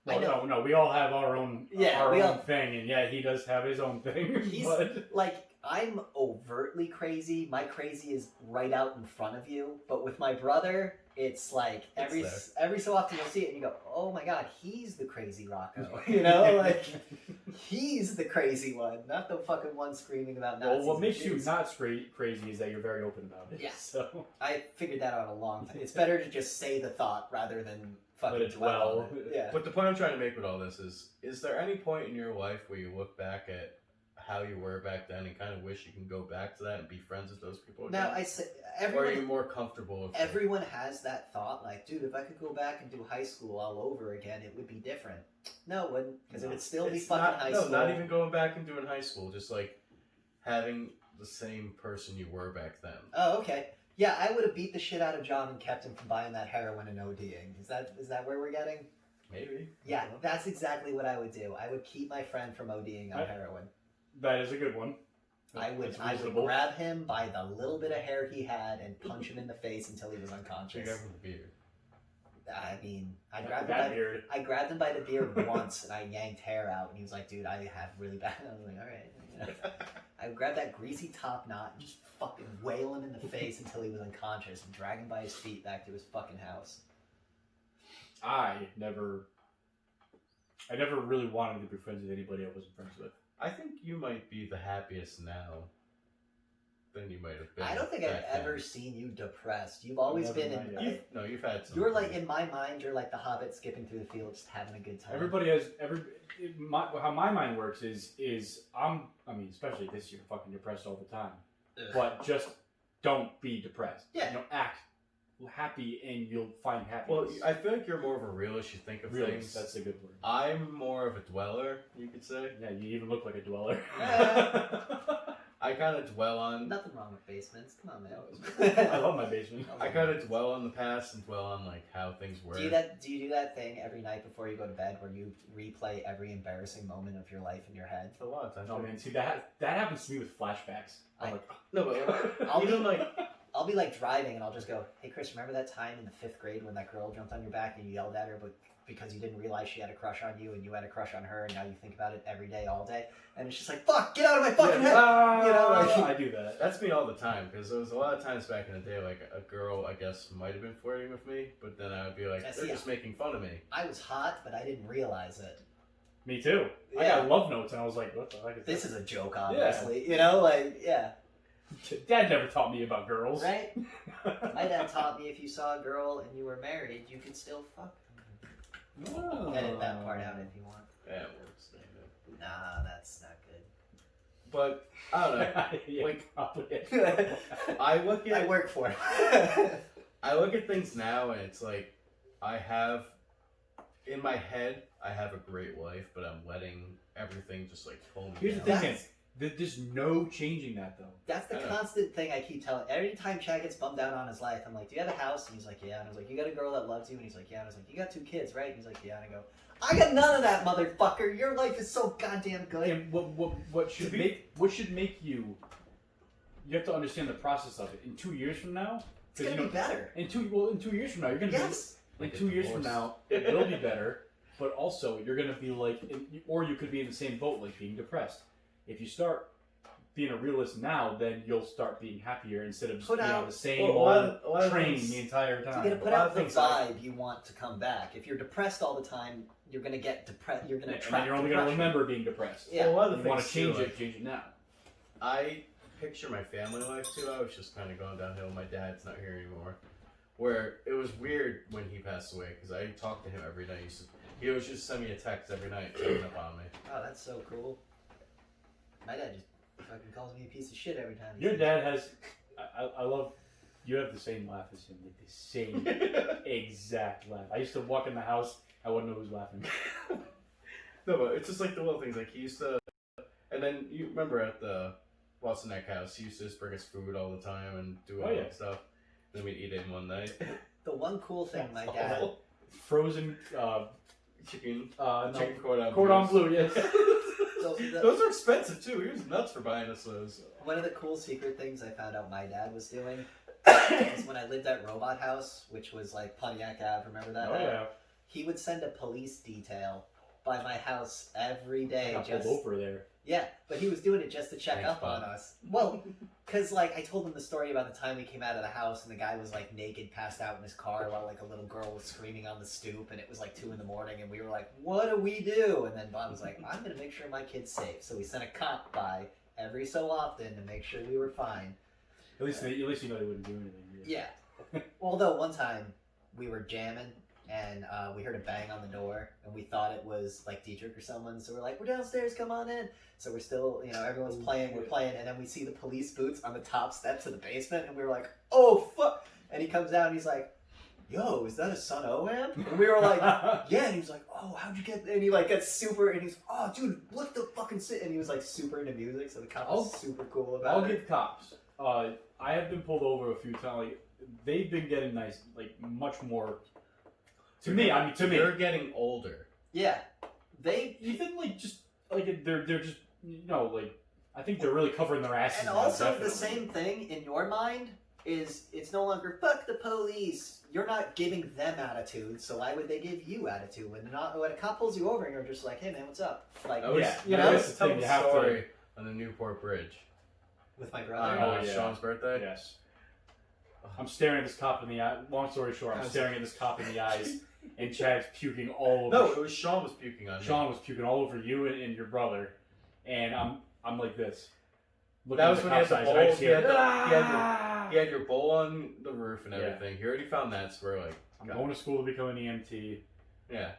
Speaker 3: Well, no, we all have our own thing, and yeah, he does have his own thing.
Speaker 1: He's
Speaker 3: but...
Speaker 1: like, I'm overtly crazy. My crazy is right out in front of you. But with my brother, it's like every so often you'll see it and you go, oh my God, he's the crazy Rocco. You know, like he's the crazy one, not the fucking one screaming about Nazis.
Speaker 3: Well, what makes you not crazy is that you're very open about it.
Speaker 1: Yeah.
Speaker 3: So
Speaker 1: I figured that out a long time. It's better to just say the thought rather than fucking dwell on it. Yeah.
Speaker 2: But the point I'm trying to make with all this is there any point in your life where you look back at how you were back then and kind of wish you can go back to that and be friends with those people again?
Speaker 1: Now, I say,
Speaker 2: or are you more comfortable with
Speaker 1: everyone has that thought, like, dude, if I could go back and do high school all over again, it would be different. No, it wouldn't, because it would still be fucking high school.
Speaker 2: No, not even going back and doing high school, just like having the same person you were back then.
Speaker 1: Oh, okay. Yeah, I would have beat the shit out of John and kept him from buying that heroin and ODing. Is that where we're getting?
Speaker 2: Maybe.
Speaker 1: Yeah, that's exactly what I would do. I would keep my friend from ODing on heroin.
Speaker 3: That is a good one.
Speaker 1: I would grab him by the little bit of hair he had and punch him in the face until he was unconscious.
Speaker 2: Check out the beard.
Speaker 1: I mean, I grabbed him by the beard once and I yanked hair out and he was like, dude, I have really bad. I was like, all right. You know. I would grab that greasy top knot and just fucking wail him in the face until he was unconscious and drag him by his feet back to his fucking house.
Speaker 3: I never really wanted to be friends with anybody I wasn't friends with.
Speaker 2: I think you might be the happiest now than you might have been.
Speaker 1: I don't think I've ever seen you depressed. You've always been in...
Speaker 2: You've had some.
Speaker 1: You're like, in my mind, you're like the Hobbit skipping through the field just having a good time.
Speaker 3: Everybody has... how my mind works is especially this year, fucking depressed all the time.
Speaker 1: Ugh.
Speaker 3: But just don't be depressed.
Speaker 1: Yeah.
Speaker 3: Act happy and you'll find happiness.
Speaker 2: Well, I feel like you're more of a realist. You think of things.
Speaker 3: That's a good word.
Speaker 2: I'm more of a dweller, you could say.
Speaker 3: Yeah, you even look like a dweller.
Speaker 2: I kind of dwell on...
Speaker 1: Nothing wrong with basements. Come on, man.
Speaker 3: I love my basement.
Speaker 2: I kind of dwell on the past and dwell on like how things were.
Speaker 1: Do you do that thing every night before you go to bed where you replay every embarrassing moment of your life in your head?
Speaker 2: A lot of times.
Speaker 3: Oh man, see that happens to me with flashbacks. I'm like,
Speaker 2: no, but
Speaker 1: I'll be like driving and I'll just go, hey Chris, remember that time in the 5th grade when that girl jumped on your back and you yelled at her, but because you didn't realize she had a crush on you and you had a crush on her and now you think about it every day, all day, and it's just like, fuck, get out of my fucking head. You know, like,
Speaker 3: I do that.
Speaker 2: That's me all the time because there was a lot of times back in the day, like a girl, I guess, might have been flirting with me, but then I would be like, they're just making fun of me.
Speaker 1: I was hot, but I didn't realize it.
Speaker 3: Me too. Yeah. I got love notes and I was like, what the heck is
Speaker 1: this?
Speaker 3: This
Speaker 1: is a joke, obviously. Yeah. You know, like, yeah.
Speaker 3: Dad never taught me about girls.
Speaker 1: Right? My dad taught me if you saw a girl and you were married, you could still fuck.
Speaker 3: Oh.
Speaker 1: Edit that part out if you want.
Speaker 2: Yeah, it works.
Speaker 1: Nah, that's not good.
Speaker 2: But I don't know.
Speaker 3: Yeah,
Speaker 2: like, I
Speaker 1: work for it.
Speaker 2: I look at things now and it's like I have in my head I have a great life, but I'm letting everything just like pull me
Speaker 3: Here's
Speaker 2: down.
Speaker 3: the thing, there's no changing that though.
Speaker 1: That's the constant thing I keep telling. Every time Chad gets bummed out on his life, I'm like, do you have a house? And he's like, yeah. And I was like, you got a girl that loves you? And he's like, yeah. And I was like, you got 2 kids, right? And he's like, yeah. And I go, I got none of that, motherfucker. Your life is so goddamn good.
Speaker 3: And what should make you have to understand the process of it. In 2 years from now,
Speaker 1: it's gonna be better.
Speaker 3: In 2 years from now, you're gonna be. In 2 years from now, it will be better. But also, you're gonna be like, or you could be in the same boat, like being depressed. If you start being a realist now, then you'll start being happier instead of just being on the same old train the entire time.
Speaker 1: You're gonna put out the vibe you want to come back. If you're depressed all the time, you're gonna get depressed. You're gonna
Speaker 3: and you're only gonna remember being depressed.
Speaker 1: Yeah.
Speaker 2: Well, a lot of
Speaker 3: you want to change it now.
Speaker 2: I picture my family life too. I was just kind of going downhill. My dad's not here anymore. Where it was weird when he passed away because I talked to him every night. He would just send me a text every night, checking up on me.
Speaker 1: Oh, that's so cool. My dad just fucking calls me a piece of shit every time.
Speaker 3: Your dad has, I love, you have the same laugh as him, like the same exact laugh. I used to walk in the house, I wouldn't know who's laughing.
Speaker 2: No, but it's just like the little things. Like he used to, and then you remember at the Boston Neck House, he used to just bring us food all the time and do all that stuff. Then we'd eat it in one night.
Speaker 1: The one cool thing my dad...
Speaker 3: Frozen
Speaker 2: chicken
Speaker 3: cordon bleu, yes.
Speaker 2: Those are expensive too. He was nuts for buying us those.
Speaker 1: One of the cool secret things I found out my dad was doing is when I lived at Robot House, which was like Pontiac Ave, remember that?
Speaker 3: Oh yeah.
Speaker 1: He would send a police detail by my house every day.
Speaker 3: I got pulled over there.
Speaker 1: Yeah, but he was doing it just to check up on us. Well, because like I told him the story about the time we came out of the house and the guy was like naked, passed out in his car while like a little girl was screaming on the stoop, and it was like 2 a.m. and we were like, what do we do? And then Bob was like, I'm gonna make sure my kid's safe. So we sent a cop by every so often to make sure we were fine.
Speaker 3: At least you know they wouldn't do anything.
Speaker 1: Yeah. Although one time we were jamming and we heard a bang on the door and we thought it was like Dietrich or someone, so we're like, we're downstairs, come on in. So we're still, everyone's playing, we're playing, and then we see the police boots on the top steps of the basement, and we were like, oh fuck. And he comes down and he's like, yo, is that a Sun O amp? And we were like, yeah. And he was like, oh, how'd you get, and he like gets super, and he's, oh dude, look the fucking sit, and he was like super into music, so the cop was super cool about it.
Speaker 3: I'll give cops. I have been pulled over a few times. Like, they've been getting nice, like much more To me,
Speaker 2: You're getting older.
Speaker 1: Yeah, they
Speaker 3: even like just like they're just like I think they're really covering their asses.
Speaker 1: and
Speaker 3: now,
Speaker 1: also
Speaker 3: definitely.
Speaker 1: the same thing in your mind is it's no longer fuck the police. You're not giving them attitude, so why would they give you attitude when when a cop pulls you over and you're just like, hey man, what's up? Like,
Speaker 2: I was,
Speaker 3: Yeah,
Speaker 1: you
Speaker 2: I
Speaker 1: know,
Speaker 2: was
Speaker 3: that's the
Speaker 2: telling
Speaker 3: thing,
Speaker 2: the
Speaker 3: you have to-
Speaker 2: story on the Newport Bridge
Speaker 1: with my
Speaker 2: on
Speaker 1: brother.
Speaker 3: Oh, yeah.
Speaker 2: Sean's birthday.
Speaker 3: Yes. I'm staring at this cop in the eye. Long story short, I'm staring at this cop in the eyes, and Chad's puking all over.
Speaker 2: No, it was Sean was puking on me.
Speaker 3: Sean was puking all over you and your brother, and I'm like this. Looking
Speaker 2: That
Speaker 3: at
Speaker 2: was
Speaker 3: the
Speaker 2: when he had
Speaker 3: cop's
Speaker 2: the
Speaker 3: eyes,
Speaker 2: bowl.
Speaker 3: and I just hear,
Speaker 2: He had your bowl on the roof and
Speaker 3: Yeah.
Speaker 2: everything. He already found that, so we're like,
Speaker 3: I'm
Speaker 2: God.
Speaker 3: going to school to become an EMT.
Speaker 2: Yeah.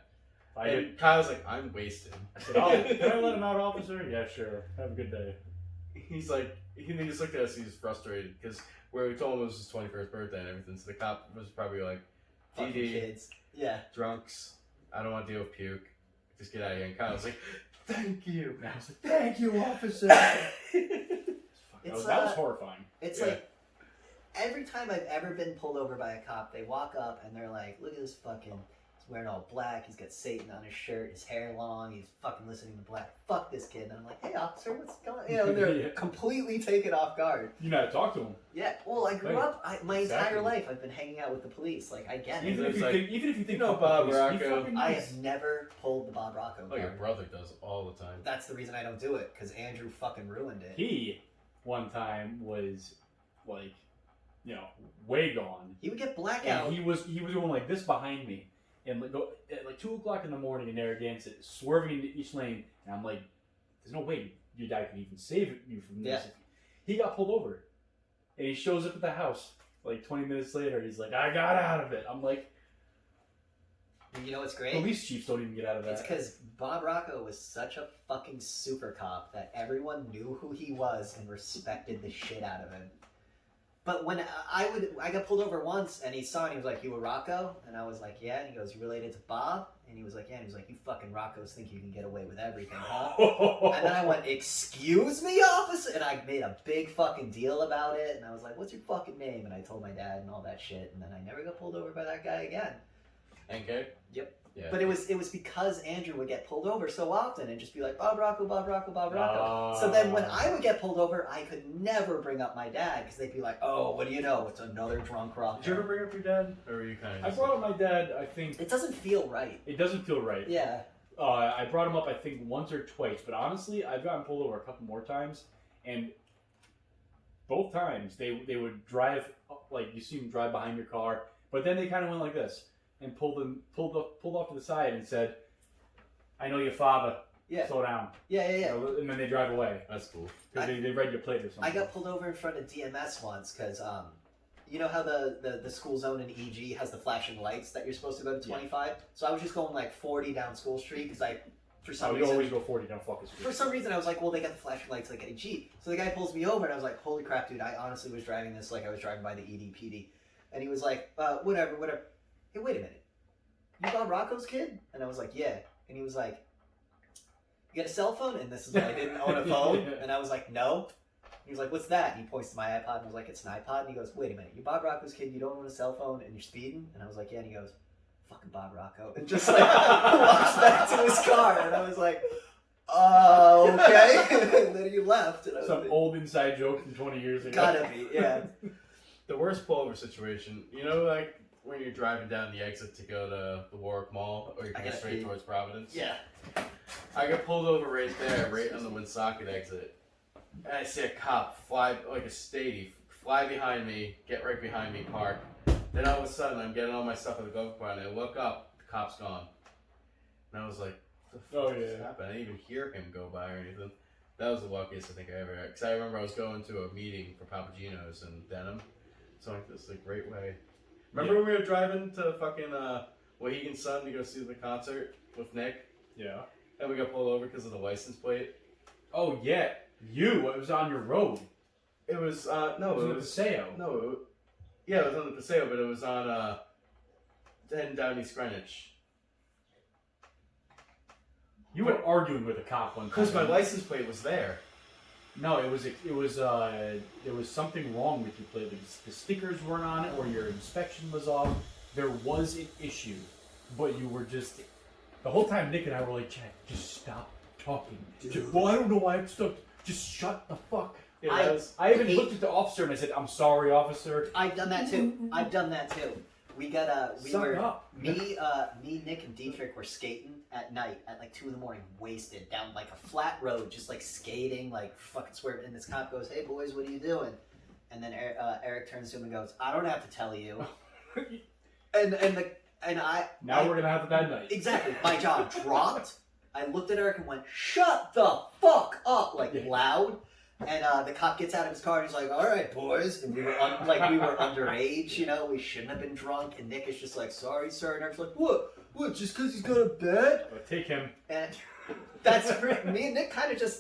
Speaker 3: I
Speaker 2: And Kyle's like, I'm wasted.
Speaker 3: I said, oh, can I let him out, officer? Yeah, sure. Have a good day.
Speaker 2: He's like, he just looked at us. He was frustrated because we told him it was his 21st birthday and everything. So the cop was probably like,
Speaker 1: Fucking
Speaker 2: DD,
Speaker 1: kids. Yeah.
Speaker 2: drunks. I don't want to deal with puke. Just get out of here. And Kyle's like, thank you.
Speaker 3: And I was like,
Speaker 2: Thank you, officer.
Speaker 1: It's,
Speaker 3: that was horrifying.
Speaker 1: It's
Speaker 2: Yeah.
Speaker 1: like every time I've ever been pulled over by a cop, they walk up and they're like, look at this fucking, he's wearing all black, he's got Satan on his shirt, his hair long, he's fucking listening to black. Fuck this kid. And I'm like, hey officer, what's going on? You know, and they're
Speaker 3: Yeah.
Speaker 1: completely taken off guard.
Speaker 3: You know how to talk to him.
Speaker 1: Yeah, well, I grew
Speaker 3: Right.
Speaker 1: up, my
Speaker 3: Exactly.
Speaker 1: entire life, I've been hanging out with the police. Like, I get it.
Speaker 3: Even if
Speaker 2: it's
Speaker 3: you
Speaker 2: like,
Speaker 3: think,
Speaker 2: you know
Speaker 3: fuck
Speaker 2: Bob
Speaker 3: the police, be
Speaker 2: Rocco.
Speaker 3: fucking
Speaker 1: I
Speaker 3: nice.
Speaker 1: have never pulled the Bob Rocco
Speaker 2: Oh, your
Speaker 1: card.
Speaker 2: brother does all the time.
Speaker 1: That's the reason I don't do it, because Andrew fucking ruined it.
Speaker 3: He, one time, was like, way gone.
Speaker 1: He would get blackout.
Speaker 3: And he was going like this behind me, and like, go at like 2:00 in the morning in Narragansett, swerving into each lane, and I'm like, "There's no way your dad can even save you from this."
Speaker 1: Yeah.
Speaker 3: He got pulled over, and he shows up at the house like 20 minutes later. He's like, "I got out of it." I'm like,
Speaker 1: You know what's great?
Speaker 3: police chiefs don't even get out of that.
Speaker 1: It's because Bob Rocco was such a fucking super cop that everyone knew who he was and respected the shit out of him. But when I got pulled over once and he saw it and he was like, "You were Rocco?" And I was like, "Yeah." And he goes, "You related to Bob?" And he was like, "Yeah." And he was like, "You fucking Roccos think you can get away with everything, huh?" And then I went, "Excuse me, officer?" And I made a big fucking deal about it. And I was like, "What's your fucking name?" And I told my dad and all that shit. And then I never got pulled over by that guy again.
Speaker 2: NK?
Speaker 1: Yep.
Speaker 2: Yeah.
Speaker 1: But it was because Andrew would get pulled over so often and just be like, "Bob Rocco, Bob Rocco, Bob Rocco." So then when I would get pulled over, I could never bring up my dad because they'd be like, "Oh, what do you know? It's another drunk Rocco."
Speaker 2: Did you ever bring up your dad? Or were you kind of
Speaker 3: I brought up my dad. I think
Speaker 1: It doesn't feel right.
Speaker 3: it doesn't feel right.
Speaker 1: Yeah.
Speaker 3: I brought him up, I think, once or twice. But honestly, I've gotten pulled over a couple more times, and both times they would drive like you see them drive behind your car, but then they kind of went like this and pulled off to the side and said, "I know your father.
Speaker 1: Yeah.
Speaker 3: Slow down."
Speaker 1: Yeah.
Speaker 3: You know, and then they drive away
Speaker 2: That's cool.
Speaker 3: because they read your plate or something.
Speaker 1: I got pulled over in front of DMS once because, you know how the school zone in EG has the flashing lights that you're supposed to go to 25? So I was just going like 40 down School Street because for some
Speaker 3: you
Speaker 1: reason...
Speaker 3: always go 40 down fucking street.
Speaker 1: For some reason, I was like, well, they got the flashing lights like AG. So the guy pulls me over, and I was like, holy crap, dude, I honestly was driving this like I was driving by the EDPD. And he was like, whatever. Hey, wait a minute. You Bob Rocco's kid? And I was like, yeah. And he was like, you got a cell phone? And this is when I didn't own a phone.
Speaker 3: Yeah.
Speaker 1: And I was like, no. He was like, what's that? And he points to my iPod, and I was like, it's an iPod. And he goes, wait a minute. You Bob Rocco's kid, you don't own a cell phone, and you're speeding? And I was like, yeah. And he goes, fucking Bob Rocco. And just like walks back to his car. And I was like, okay. And then he left. And I was
Speaker 3: Some
Speaker 1: like,
Speaker 3: old inside joke from 20 years ago.
Speaker 1: gotta be, yeah.
Speaker 2: The worst pullover situation, you know, like when you're driving down the exit to go to the Warwick Mall, or you're
Speaker 1: I
Speaker 2: going
Speaker 1: gotta
Speaker 2: straight
Speaker 1: pee.
Speaker 2: towards Providence?
Speaker 1: Yeah.
Speaker 2: I got pulled over right there, right on the Woonsocket exit. And I see a cop fly, like a statey, fly behind me, get right behind me, park. Then all of a sudden, I'm getting all my stuff at the glove compartment, and I look up, the cop's gone. And I was like, what the fuck just happened? I didn't even hear him go by or anything. That was the luckiest I think I ever had. Because I remember I was going to a meeting for Papagino's in Denham. So like, this is a great way. Remember when we were driving to fucking Mohegan Sun to go see the concert with Nick?
Speaker 3: Yeah.
Speaker 2: And we got pulled over because of the license plate?
Speaker 3: Oh, yeah. It was on your road.
Speaker 2: It was,
Speaker 3: It was
Speaker 2: no,
Speaker 3: in
Speaker 2: it
Speaker 3: the
Speaker 2: was,
Speaker 3: Paseo.
Speaker 2: no, yeah, it was on the Paseo, but it was on, heading down East Greenwich.
Speaker 3: You were arguing with a cop one time.
Speaker 2: Because my license plate was there.
Speaker 3: No, it was there was something wrong with your plate. The stickers weren't on it, or your inspection was off. There was an issue. but you were just the whole time. Nick and I were like, Chad, just stop talking. Well, I don't know why I'm stuck. Just shut the fuck.
Speaker 2: Yeah,
Speaker 3: I even looked at the officer and I said, "I'm sorry, officer."
Speaker 1: I've done that too. We got me, Nick, and Dietrich were skating at night at like 2 in the morning, wasted down like a flat road, just like skating, like fucking swear. And this cop goes, "Hey boys, what are you doing?" And then Eric turns to him and goes, "I don't have to tell you."
Speaker 3: Now we're gonna have a bad night.
Speaker 1: Exactly. My jaw dropped. I looked at Eric and went, "Shut the fuck up!" Like loud. And the cop gets out of his car and he's like, "All right, boys." And we were underage, you know, we shouldn't have been drunk. And Nick is just like, "Sorry, sir." And Eric's like, "What? What? Just because he's got a bed?"
Speaker 3: Take him.
Speaker 1: And that's me and Nick kind of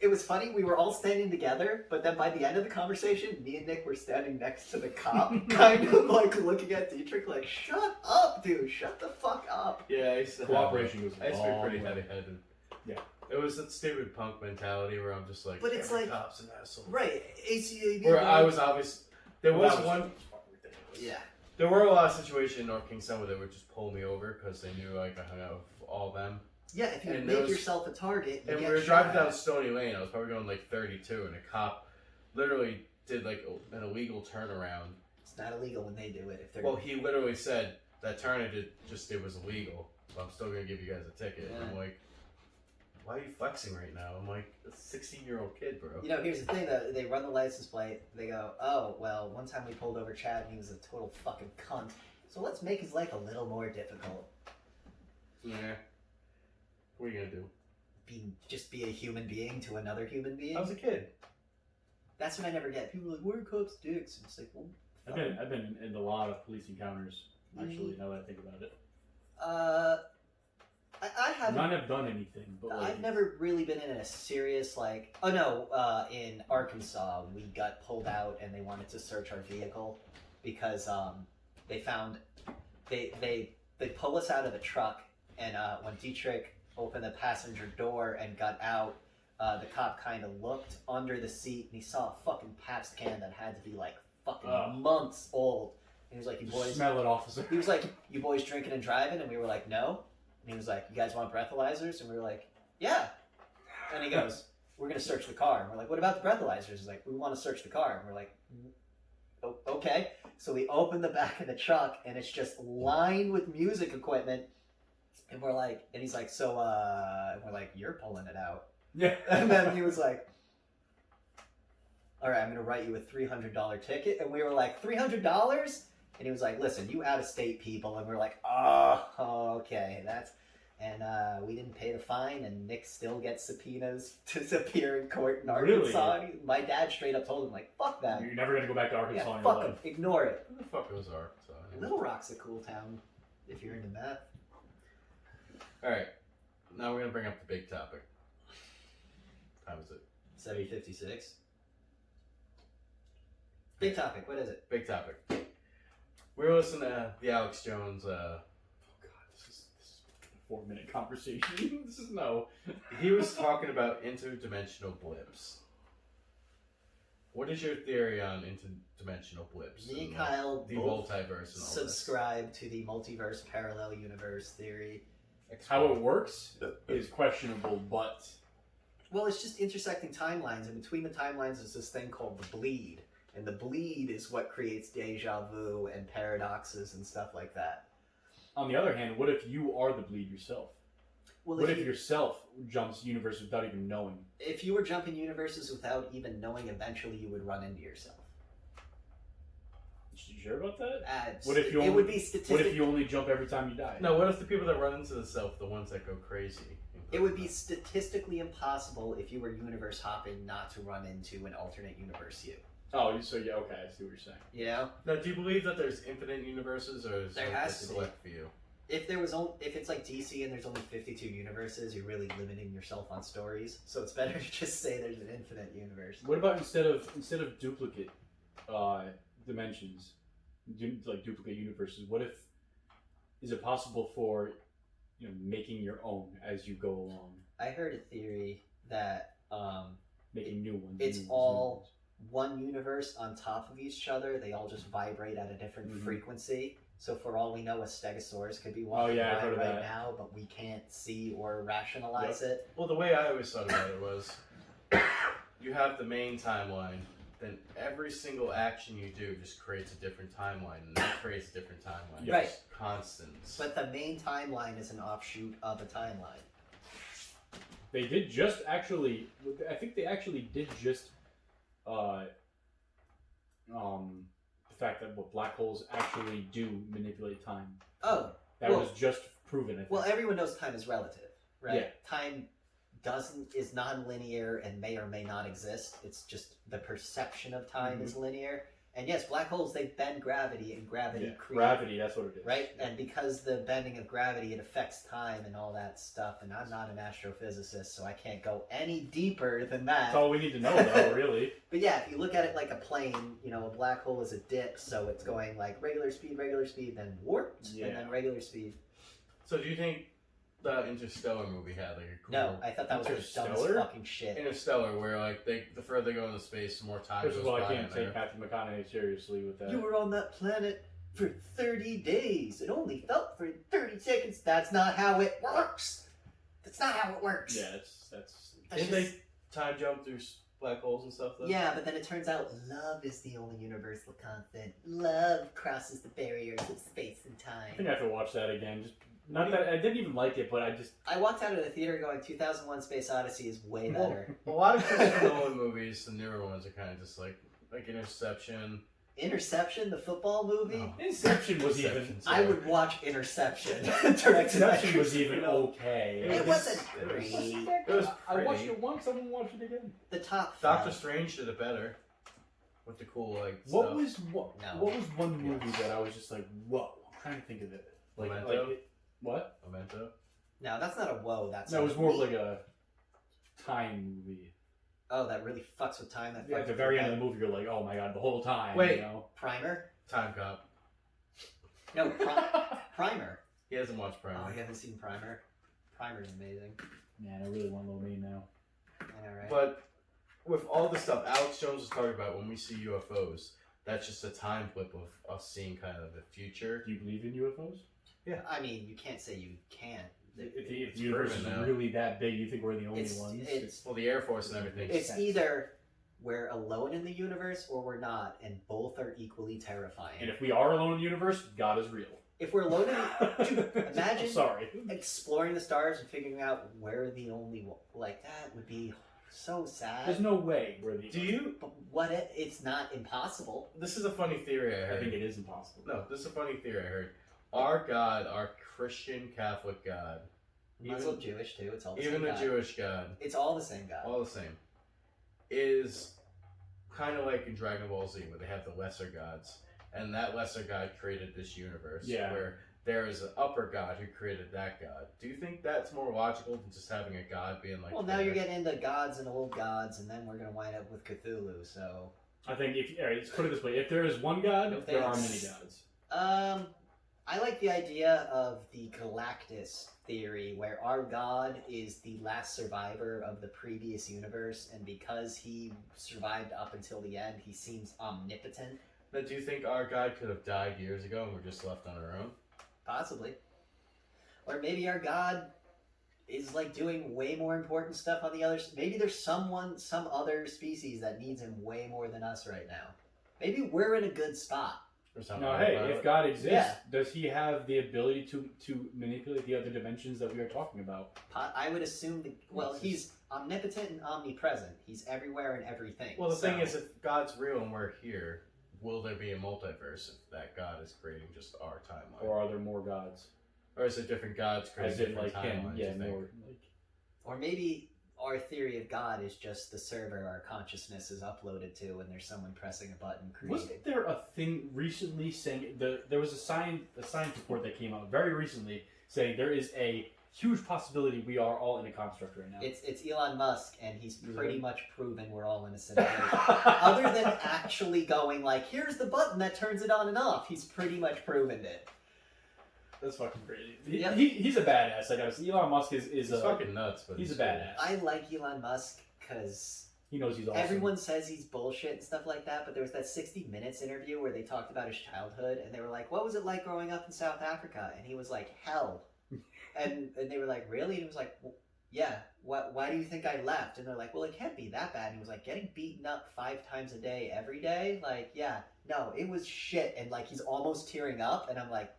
Speaker 1: it was funny. We were all standing together, but then by the end of the conversation, me and Nick were standing next to the cop, kind of like looking at Dietrich like, "Shut up, dude. Shut the fuck up."
Speaker 2: Yeah, I used to
Speaker 3: Cooperation was
Speaker 2: I used to be pretty
Speaker 3: long.
Speaker 2: heavy-headed.
Speaker 3: Yeah.
Speaker 2: It was that stupid punk mentality where I'm just like,
Speaker 1: But it's
Speaker 2: every
Speaker 1: like-
Speaker 2: cop's an asshole.
Speaker 1: Right. ACAB.
Speaker 2: Where I was obvious. There was
Speaker 3: That
Speaker 2: one.
Speaker 3: fucking ridiculous.
Speaker 1: Yeah.
Speaker 2: There were a lot of situations in North King Summer that would just pull me over because they knew like I hung out with all of them.
Speaker 1: Yeah, if you
Speaker 2: And
Speaker 1: make
Speaker 2: those-
Speaker 1: yourself a target, you
Speaker 2: And we
Speaker 1: get
Speaker 2: were driving
Speaker 1: shot
Speaker 2: down
Speaker 1: at.
Speaker 2: Stony Lane. I was probably going like 32, and a cop literally did like an illegal turnaround.
Speaker 1: It's not illegal when they do it. If they're
Speaker 2: Well, he literally said that turn I did was illegal, but I'm still gonna give you guys a ticket. And I'm like, why are you flexing right now? I'm like a 16-year-old kid, bro.
Speaker 1: You know, here's the thing though. They run the license plate. They go, "Oh, well, one time we pulled over Chad and he was a total fucking cunt. So let's make his life a little more difficult.
Speaker 2: Yeah. What are you gonna do?
Speaker 1: Just be a human being to another human being."
Speaker 2: I was a kid.
Speaker 1: That's what I never get. People are like, "Where are cops dicks?" And it's like, well,
Speaker 3: I've been in a lot of police encounters. Actually, now that I think about it,
Speaker 1: I haven't.
Speaker 3: none have done anything. But like,
Speaker 1: I've never really been in a serious like. Oh no, in Arkansas, we got pulled out and they wanted to search our vehicle because they found they pull us out of the truck and when Dietrich opened the passenger door and got out, the cop kind of looked under the seat and he saw a fucking Pabst can that had to be like fucking months old. And he was like, "You boys."
Speaker 3: smell it, officer.
Speaker 1: He was like, "You boys drinking and driving?" And we were like, "No." And he was like, "You guys want breathalyzers?" And we were like, "Yeah." And he goes, "We're going to search the car." And we're like, "What about the breathalyzers?" He's like, "We want to search the car." And we're like, "Okay." So we open the back of the truck and it's just lined with music equipment. And we're like, and he's like, "So, and we're like, "You're pulling it out."
Speaker 3: Yeah.
Speaker 1: And then he was like, "All right, I'm going to write you a $300 ticket." And we were like, $300? And he was like, "Listen, you out-of-state people." And we're like, "Oh, okay." And we didn't pay the fine, and Nick still gets subpoenas to appear in court in Arkansas.
Speaker 3: Really?
Speaker 1: My dad straight up told him, like, "Fuck that.
Speaker 3: You're never gonna go back to Arkansas
Speaker 1: Yeah,
Speaker 3: in your
Speaker 1: fuck him.
Speaker 3: life.
Speaker 1: Ignore it."
Speaker 2: Who the fuck was Arkansas?
Speaker 1: Little Rock's a cool town if you're into math.
Speaker 2: Alright. Now we're gonna bring up the big topic. How is it?
Speaker 1: 7056. Big topic. What is it?
Speaker 2: Big topic. We were listening to the Alex Jones.
Speaker 3: Oh god, this is a 4-minute conversation. This is no.
Speaker 2: He was talking about interdimensional blips. What is your theory on interdimensional blips?
Speaker 1: Me and
Speaker 2: and,
Speaker 1: Kyle
Speaker 2: the
Speaker 1: both
Speaker 2: multiverse and all
Speaker 1: subscribe to the multiverse parallel universe theory.
Speaker 2: this?
Speaker 3: How it works is questionable, but
Speaker 1: Well, it's just intersecting timelines, and between the timelines is this thing called the bleed. And the bleed is what creates deja vu and paradoxes and stuff like that.
Speaker 3: on the other hand, what if you are the bleed yourself?
Speaker 1: Well,
Speaker 3: What if yourself jumps universe without even knowing?
Speaker 1: if you were jumping universes without even knowing, eventually you would run into yourself.
Speaker 3: You sure about that?
Speaker 1: What if it would be
Speaker 3: What
Speaker 1: statistic?
Speaker 3: if you only jump every time you die?
Speaker 2: No, what if the people that run into the self, the ones that go crazy?
Speaker 1: It would be statistically impossible if you were universe hopping not to run into an alternate universe you.
Speaker 3: Oh, so yeah, okay, I see what you're saying.
Speaker 1: You know?
Speaker 2: Now, do you believe that there's infinite universes, or is
Speaker 1: There
Speaker 2: like
Speaker 1: has
Speaker 2: this
Speaker 1: to be.
Speaker 2: select view?
Speaker 1: If it's like DC and there's only 52 universes, you're really limiting yourself on stories. So it's better to just say there's an infinite universe.
Speaker 3: What about instead of duplicate dimensions, like duplicate universes? What if is it possible for making your own as you go along,
Speaker 1: I heard a theory that
Speaker 3: making new ones?
Speaker 1: It's
Speaker 3: new ones,
Speaker 1: all-
Speaker 3: new ones.
Speaker 1: one universe on top of each other, they all just vibrate at a different
Speaker 3: Mhm.
Speaker 1: frequency. So for all we know, a stegosaurus could be
Speaker 3: Oh,
Speaker 1: walking
Speaker 3: yeah, I've
Speaker 1: by
Speaker 3: heard of
Speaker 1: right
Speaker 3: that.
Speaker 1: now, but we can't see or rationalize it.
Speaker 2: Well, the way I always thought about it was, you have the main timeline, then every single action you do just creates a different timeline, and that creates a different timeline.
Speaker 1: Right.
Speaker 2: Just constants.
Speaker 1: But the main timeline is an offshoot of a timeline.
Speaker 3: They did just actually. I think they actually did just. The fact that black holes actually do manipulate time.
Speaker 1: Oh,
Speaker 3: That
Speaker 1: well-
Speaker 3: was just proven. I think.
Speaker 1: well, everyone knows time is relative, right?
Speaker 3: Yeah.
Speaker 1: Time is non-linear and may or may not exist. It's just the perception of time is linear. And yes, black holes, they bend gravity, and gravity
Speaker 3: Yeah,
Speaker 1: creates...
Speaker 3: gravity. That's what it is.
Speaker 1: Right? And because the bending of gravity, it affects time and all that stuff, and I'm not an astrophysicist, so I can't go any deeper than that.
Speaker 3: That's all we need to know, though. Really.
Speaker 1: But yeah, if you look at it like a plane, you know, a black hole is a dip, so it's going like regular speed, then warped, and
Speaker 3: Yeah.
Speaker 1: then regular speed.
Speaker 2: So do you think the Interstellar movie had like a cool...
Speaker 1: No, I thought that was the dumbest
Speaker 3: Interstellar?
Speaker 1: fucking shit.
Speaker 2: Interstellar, where like the further they go into space, the more time
Speaker 3: First
Speaker 2: goes
Speaker 3: of all, I
Speaker 2: by
Speaker 3: can't
Speaker 2: in
Speaker 3: take
Speaker 2: there.
Speaker 3: Matthew McConaughey seriously with that.
Speaker 1: You were on that planet for 30 days. It only felt for 30 seconds. That's not how it works. That's not how it works.
Speaker 3: Yeah, that's.
Speaker 1: That's
Speaker 2: Didn't
Speaker 1: just-
Speaker 2: they time jump through black holes and stuff though?
Speaker 1: Yeah, but then it turns out love is the only universal constant. Love crosses the barriers of space and
Speaker 3: I think
Speaker 1: time.
Speaker 3: I have to watch that again. Just not that I didn't even like it, but I just.
Speaker 1: I walked out of the theater going, 2001 Space Odyssey is way
Speaker 2: Well,
Speaker 1: better.
Speaker 2: a lot of Christopher Nolan movies, the newer ones, are kind of just like Interception.
Speaker 1: Interception, the football movie?
Speaker 2: No.
Speaker 3: Inception was even.
Speaker 2: Inception,
Speaker 1: I
Speaker 2: sorry.
Speaker 1: would watch Interception. directed by
Speaker 3: Inception was
Speaker 1: Christopher
Speaker 3: even
Speaker 1: Nolan.
Speaker 3: okay.
Speaker 1: It wasn't
Speaker 2: It was-
Speaker 1: great.
Speaker 2: It was
Speaker 3: I watched
Speaker 2: pretty.
Speaker 3: it once. I won't watch it again.
Speaker 1: The top
Speaker 2: Doctor
Speaker 1: five.
Speaker 2: Strange did it better. With the cool like
Speaker 3: What
Speaker 2: stuff.
Speaker 3: was
Speaker 1: No.
Speaker 3: what was one movie that I was just like, whoa? I'm trying to think of it.
Speaker 2: Memento?
Speaker 3: What?
Speaker 2: Memento?
Speaker 1: No, that's not a whoa. That's
Speaker 3: No, it
Speaker 1: a
Speaker 3: was more of
Speaker 1: we-
Speaker 3: like a time movie.
Speaker 1: Oh, that really fucks with time. That
Speaker 3: Yeah,
Speaker 1: fucks
Speaker 3: at the
Speaker 1: with
Speaker 3: very
Speaker 1: your
Speaker 3: end of
Speaker 1: head.
Speaker 3: the movie, you're like, oh my god, the whole time.
Speaker 2: Wait.
Speaker 3: You know?
Speaker 1: Primer?
Speaker 2: Time Cop.
Speaker 1: No, Primer.
Speaker 2: He hasn't watched Primer.
Speaker 1: Oh, you haven't seen Primer? Primer's amazing.
Speaker 3: Man, I really want to know me now.
Speaker 1: I know, right?
Speaker 2: But with all the stuff Alex Jones was talking about, when we see UFOs, that's just a time clip of us seeing kind of the future.
Speaker 3: Do you believe in UFOs?
Speaker 1: I mean, you can't say you can't.
Speaker 3: If the
Speaker 2: It's
Speaker 3: universe is
Speaker 2: proven now.
Speaker 3: really that big, you think we're the only ones?
Speaker 1: It's
Speaker 2: Well, the Air Force and everything.
Speaker 3: Makes
Speaker 1: it's
Speaker 3: sense.
Speaker 1: either we're alone in the universe or we're not, and both are equally terrifying.
Speaker 3: And if we are alone in the universe, God is real.
Speaker 1: If we're alone in the, dude, imagine
Speaker 3: Sorry.
Speaker 1: exploring the stars and figuring out we're the only one. Like that would be so sad.
Speaker 3: There's no way we're the.
Speaker 2: Do you?
Speaker 1: But what if it's not impossible?
Speaker 2: This is a funny theory I
Speaker 3: I
Speaker 2: heard.
Speaker 3: think it is impossible.
Speaker 2: No, this is a funny theory I heard. Our God, our Christian Catholic God,
Speaker 1: Might as well Jewish too. It's all the
Speaker 2: even
Speaker 1: same
Speaker 2: the
Speaker 1: God.
Speaker 2: Jewish God,
Speaker 1: It's all the same God.
Speaker 2: all the same, is kind of like in Dragon Ball Z, where they have the lesser gods, and that lesser God created this universe.
Speaker 3: Yeah.
Speaker 2: Where there is an upper God who created that God. Do you think that's more logical than just having a God being like?
Speaker 1: Well, now you're getting into gods and old gods, and then we're gonna wind up with Cthulhu. So,
Speaker 3: I think all right, let's put it this way: if there is one God,
Speaker 1: No
Speaker 3: there are many
Speaker 1: thanks.
Speaker 3: gods.
Speaker 1: I like the idea of the Galactus theory, where our God is the last survivor of the previous universe, and because he survived up until the end, he seems omnipotent.
Speaker 2: But do you think our God could have died years ago and we're just left on our own?
Speaker 1: Possibly. Or maybe our God is like doing way more important stuff on the other. Maybe there's some other species that needs him way more than us right now. Maybe we're in a good spot.
Speaker 2: Or something?
Speaker 3: Now,
Speaker 2: like
Speaker 3: hey,
Speaker 2: that?
Speaker 3: if God exists,
Speaker 1: Yeah.
Speaker 3: does he have the ability to manipulate the other dimensions that we are talking about?
Speaker 1: I would assume that. Well,
Speaker 2: Yes.
Speaker 1: he's omnipotent and omnipresent. He's everywhere and everything.
Speaker 2: Well, the
Speaker 1: So-
Speaker 2: thing is, if God's real and we're here, will there be a multiverse if that God is creating just our timeline?
Speaker 3: Or are there more gods?
Speaker 2: Or is it different gods creating
Speaker 3: As in,
Speaker 2: different
Speaker 3: like
Speaker 2: timelines?
Speaker 3: him, yeah,
Speaker 2: you think?
Speaker 3: more like.
Speaker 1: Or maybe our theory of God is just the server our consciousness is uploaded to, and there's someone pressing a button creating.
Speaker 3: Wasn't there a thing recently saying there was a science report that came out very recently saying there is a huge possibility we are all in a construct right now.
Speaker 1: It's Elon Musk, and he's pretty
Speaker 3: Really?
Speaker 1: much proven we're all in a simulation. Other than actually going like, here's the button that turns it on and off, he's pretty much proven it.
Speaker 3: That's fucking crazy.
Speaker 1: Yeah.
Speaker 3: He's a badass. Like Elon Musk is
Speaker 2: He's
Speaker 3: a
Speaker 2: fucking nuts, but
Speaker 3: he's a
Speaker 2: cool.
Speaker 3: badass.
Speaker 1: I like Elon Musk because
Speaker 3: He knows he's awesome.
Speaker 1: Everyone says he's bullshit and stuff like that, but there was that 60 Minutes interview where they talked about his childhood, and they were like, what was it like growing up in South Africa? And he was like, hell. and they were like, really? And he was like, well, yeah, why do you think I left? And they're like, well, it can't be that bad. And he was like, getting beaten up 5 times a day, every day? Like, yeah, no, it was shit. And like, he's almost tearing up, and I'm like,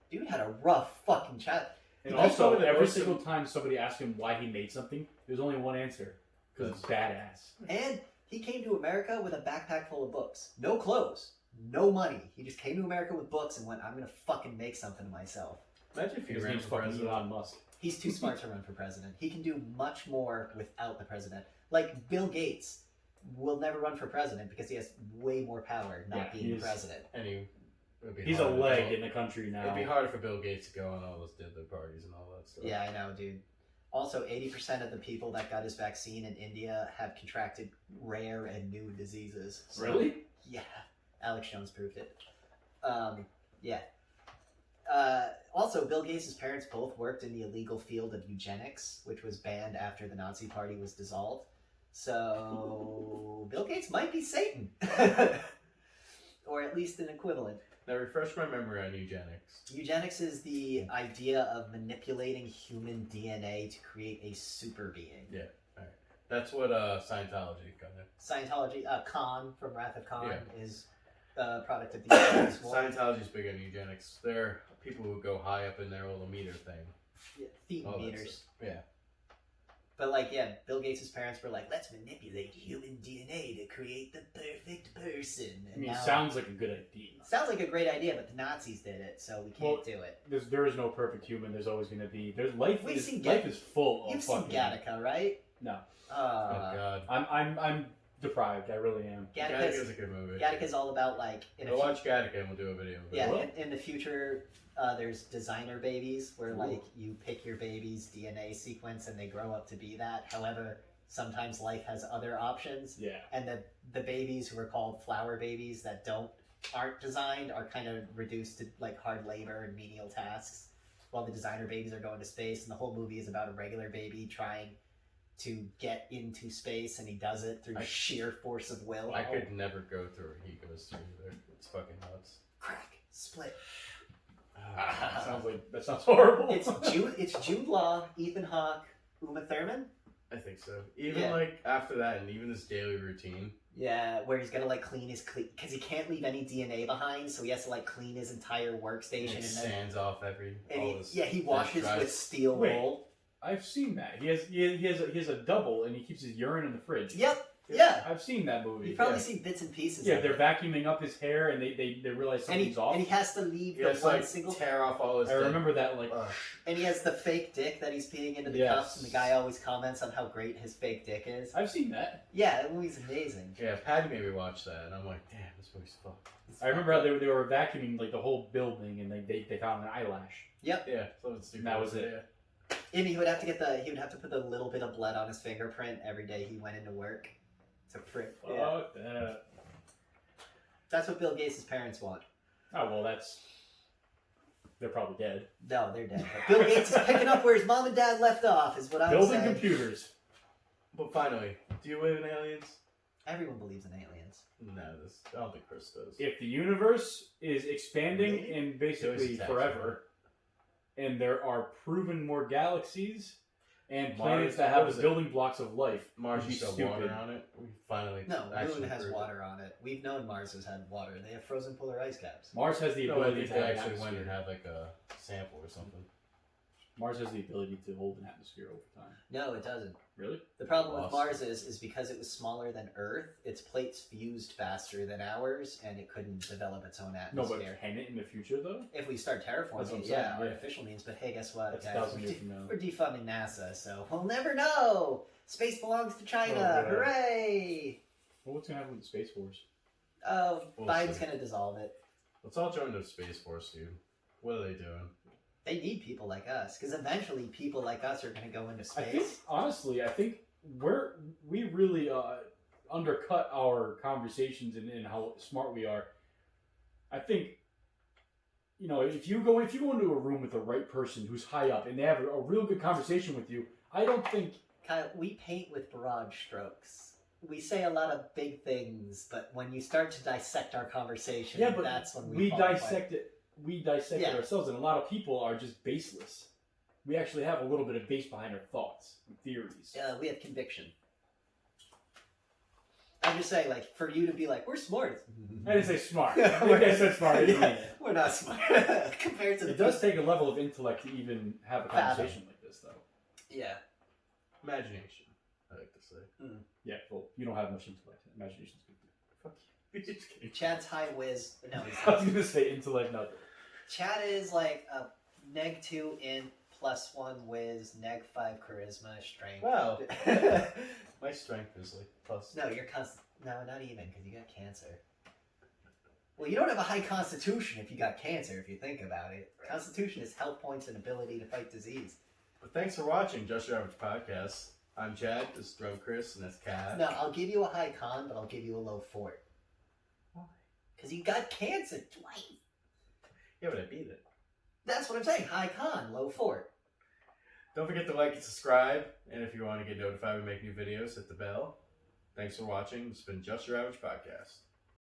Speaker 1: dude had a rough fucking child.
Speaker 3: And also, every single time somebody asked him why he made something, there's only one answer. Because it's badass.
Speaker 1: And he came to America with a backpack full of books. No clothes. No money. He just came to America with books and went, I'm going to fucking make something of myself.
Speaker 2: Imagine if he
Speaker 3: His
Speaker 2: ran
Speaker 3: name's
Speaker 2: for
Speaker 3: fucking
Speaker 2: president.
Speaker 3: Elon Musk.
Speaker 1: He's too smart to run for president. He can do much more without the president. Like, Bill Gates will never run for president because he has way more power not being president.
Speaker 2: And
Speaker 3: He's a leg in the country now.
Speaker 2: It'd be harder for Bill Gates to go on all those Diddler parties and all that stuff.
Speaker 1: Yeah, I know, dude. Also, 80% of the people that got his vaccine in India have contracted rare and new diseases. So,
Speaker 3: Really?
Speaker 1: Yeah. Alex Jones proved it. Yeah. Also, Bill Gates' parents both worked in the illegal field of eugenics, which was banned after the Nazi Party was dissolved. So, Bill Gates might be Satan. Or at least an equivalent.
Speaker 2: Now, refresh my memory on eugenics.
Speaker 1: Eugenics is the idea of manipulating human DNA to create a super being.
Speaker 2: Yeah, alright. That's what Scientology kind of.
Speaker 1: Scientology, Khan from Wrath of Khan is a product of the eugenics war.
Speaker 2: Scientology's big on eugenics. They're people who go high up in their little meter thing.
Speaker 1: Yeah, feet
Speaker 2: All that
Speaker 1: meters.
Speaker 2: stuff. Yeah.
Speaker 1: But like, yeah, Bill Gates' parents were like, let's manipulate human DNA to create the perfect person.
Speaker 3: I
Speaker 1: And
Speaker 3: mean,
Speaker 1: now,
Speaker 3: it sounds like a good idea.
Speaker 1: sounds like a great idea, but the Nazis did it, so we can't do it.
Speaker 3: There is no perfect human. There's always going to be. Life
Speaker 1: We've
Speaker 3: is
Speaker 1: seen
Speaker 3: life is full of
Speaker 1: You've seen
Speaker 3: fucking.
Speaker 1: Gattaca, right?
Speaker 3: No.
Speaker 2: Oh God.
Speaker 3: I'm deprived. I really am.
Speaker 2: Gattaca's a good movie.
Speaker 1: Gattaca's all about like
Speaker 2: Go watch Gattaca and we'll do a video.
Speaker 1: Yeah, in the future, there's designer babies where like you pick your baby's DNA sequence and they grow up to be that. However, sometimes life has other options.
Speaker 3: Yeah.
Speaker 1: And the babies who are called flower babies that aren't designed are kind of reduced to like hard labor and menial tasks, while the designer babies are going to space. And the whole movie is about a regular baby trying to get into space, and he does it through sheer force of will.
Speaker 2: I could never go through what he goes through either. It's fucking nuts.
Speaker 1: Crack, split.
Speaker 3: That sounds horrible.
Speaker 1: It's Jude Law, Ethan Hawke, Uma Thurman.
Speaker 2: I think so. Even like after that, and even this daily routine.
Speaker 1: Yeah, where he's gonna like clean because he can't leave any DNA behind, so he has to like clean his entire workstation
Speaker 2: And
Speaker 1: and
Speaker 2: sands off every.
Speaker 1: he washes with steel wool.
Speaker 3: I've seen that. He has a double, and he keeps his urine in the fridge.
Speaker 1: Yep. Yeah.
Speaker 3: I've seen that movie.
Speaker 1: You've probably seen bits and pieces.
Speaker 3: Yeah,
Speaker 1: of
Speaker 3: they're
Speaker 1: it.
Speaker 3: vacuuming up his hair, and they realize something's off.
Speaker 1: And he has to leave
Speaker 2: He has
Speaker 1: the one
Speaker 2: like
Speaker 1: single.
Speaker 2: tear off all his.
Speaker 3: I remember that like.
Speaker 1: And he has the fake dick that he's peeing into the cups, and the guy always comments on how great his fake dick is.
Speaker 3: I've seen that.
Speaker 1: Yeah, that movie's amazing.
Speaker 2: Yeah, Patty made me watch that, and I'm like, damn, this movie's fucked.
Speaker 3: I remember how they were vacuuming like the whole building, and they found an eyelash.
Speaker 1: Yep.
Speaker 2: Yeah, so it's
Speaker 3: And that was it.
Speaker 1: And he would have to put the little bit of blood on his fingerprint every day he went into work. To print.
Speaker 3: Fuck that.
Speaker 1: That's what Bill Gates' parents want.
Speaker 3: Oh well, they're probably dead.
Speaker 1: No, they're dead. But Bill Gates is picking up where his mom and dad left off, is what I'm
Speaker 3: Building
Speaker 1: saying.
Speaker 3: computers.
Speaker 2: But finally, do you believe in aliens?
Speaker 1: Everyone believes in aliens.
Speaker 2: No, I don't think Chris does.
Speaker 3: If the universe is expanding and basically
Speaker 2: Joey's attached
Speaker 3: forever, and there are proven more galaxies and
Speaker 2: Mars,
Speaker 3: planets that
Speaker 2: what
Speaker 3: have
Speaker 2: is
Speaker 3: the
Speaker 2: it?
Speaker 3: building blocks of life,
Speaker 2: Mars
Speaker 3: would be
Speaker 2: is still
Speaker 3: stupid.
Speaker 2: water on it. We finally
Speaker 1: No,
Speaker 2: actually
Speaker 1: Moon has
Speaker 2: proved
Speaker 1: water on it. We've known Mars has had water. They have frozen polar ice caps.
Speaker 3: Mars has the
Speaker 2: No, I
Speaker 3: ability
Speaker 2: think
Speaker 3: to
Speaker 2: they
Speaker 3: have an
Speaker 2: actually went and
Speaker 3: atmosphere.
Speaker 2: had like a sample or something.
Speaker 3: Mars has the ability to hold an atmosphere over time.
Speaker 1: No, it doesn't.
Speaker 3: Really?
Speaker 1: The problem with
Speaker 2: Lost.
Speaker 1: Mars is because it was smaller than Earth, its plates fused faster than ours, and it couldn't develop its own
Speaker 3: No, but
Speaker 1: atmosphere.
Speaker 3: can it in the future though?
Speaker 1: If we start
Speaker 3: That's what
Speaker 1: terraforming
Speaker 3: I'm
Speaker 1: it,
Speaker 3: saying,
Speaker 1: yeah,
Speaker 3: yeah.
Speaker 1: artificial means. But hey, guess what,
Speaker 3: That's
Speaker 1: guys?
Speaker 3: 1,000 years from now.
Speaker 1: We're defunding NASA, so we'll never know. Space belongs to China.
Speaker 3: Oh, yeah.
Speaker 1: Hooray!
Speaker 3: Well, what's gonna happen with the Space Force?
Speaker 1: Oh,
Speaker 2: We'll
Speaker 1: Biden's
Speaker 2: see.
Speaker 1: gonna dissolve it.
Speaker 2: Let's all join the Space Force, dude. What are they doing?
Speaker 1: They need people like us, because eventually people like us are gonna go into space.
Speaker 3: I think honestly, we really undercut our conversations and how smart we are. I think, you know, if you go into a room with the right person who's high up and they have a real good conversation with you, I don't think
Speaker 1: Kyle, we paint with broad strokes. we say a lot of big things, but when you start to dissect our conversation,
Speaker 3: Yeah, but
Speaker 1: that's when
Speaker 3: we
Speaker 1: fall apart.
Speaker 3: dissect it. We dissect it ourselves, and a lot of people are just baseless. We actually have a little bit of base behind our thoughts and theories.
Speaker 1: We have conviction. I'm just saying, like, for you to be like, we're smart.
Speaker 3: I didn't say smart. I think I said smart. I didn't mean it.
Speaker 1: We're not smart compared to the.
Speaker 3: It does take a level of intellect to even have a conversation like this, though.
Speaker 1: Yeah.
Speaker 2: Imagination, I like to say.
Speaker 3: Yeah, well, you don't have much intellect. Imagination's good. Fuck you. Just kidding.
Speaker 1: Chad's high whiz. No, he's
Speaker 3: I
Speaker 1: not.
Speaker 3: was gonna say intellect, no.
Speaker 1: Chad is like a -2 int, +1 whiz, -5 charisma, strength.
Speaker 2: Wow. My strength is like plus.
Speaker 1: No, you're no, not even, because you got cancer. Well, you don't have a high constitution if you got cancer, if you think about it. Constitution is health points and ability to fight disease.
Speaker 2: But thanks for watching Just Your Average Podcast. I'm Chad, this is Drone Chris, and that's Kat.
Speaker 1: No, I'll give you a high con, but I'll give you a low fort.
Speaker 2: Why?
Speaker 1: Because you got cancer twice.
Speaker 2: Yeah, but I beat it.
Speaker 1: That's what I'm saying. High con, low fort.
Speaker 2: Don't forget to like and subscribe, and if you want to get notified when we make new videos, hit the bell. Thanks for watching. It's been Just Your Average Podcast.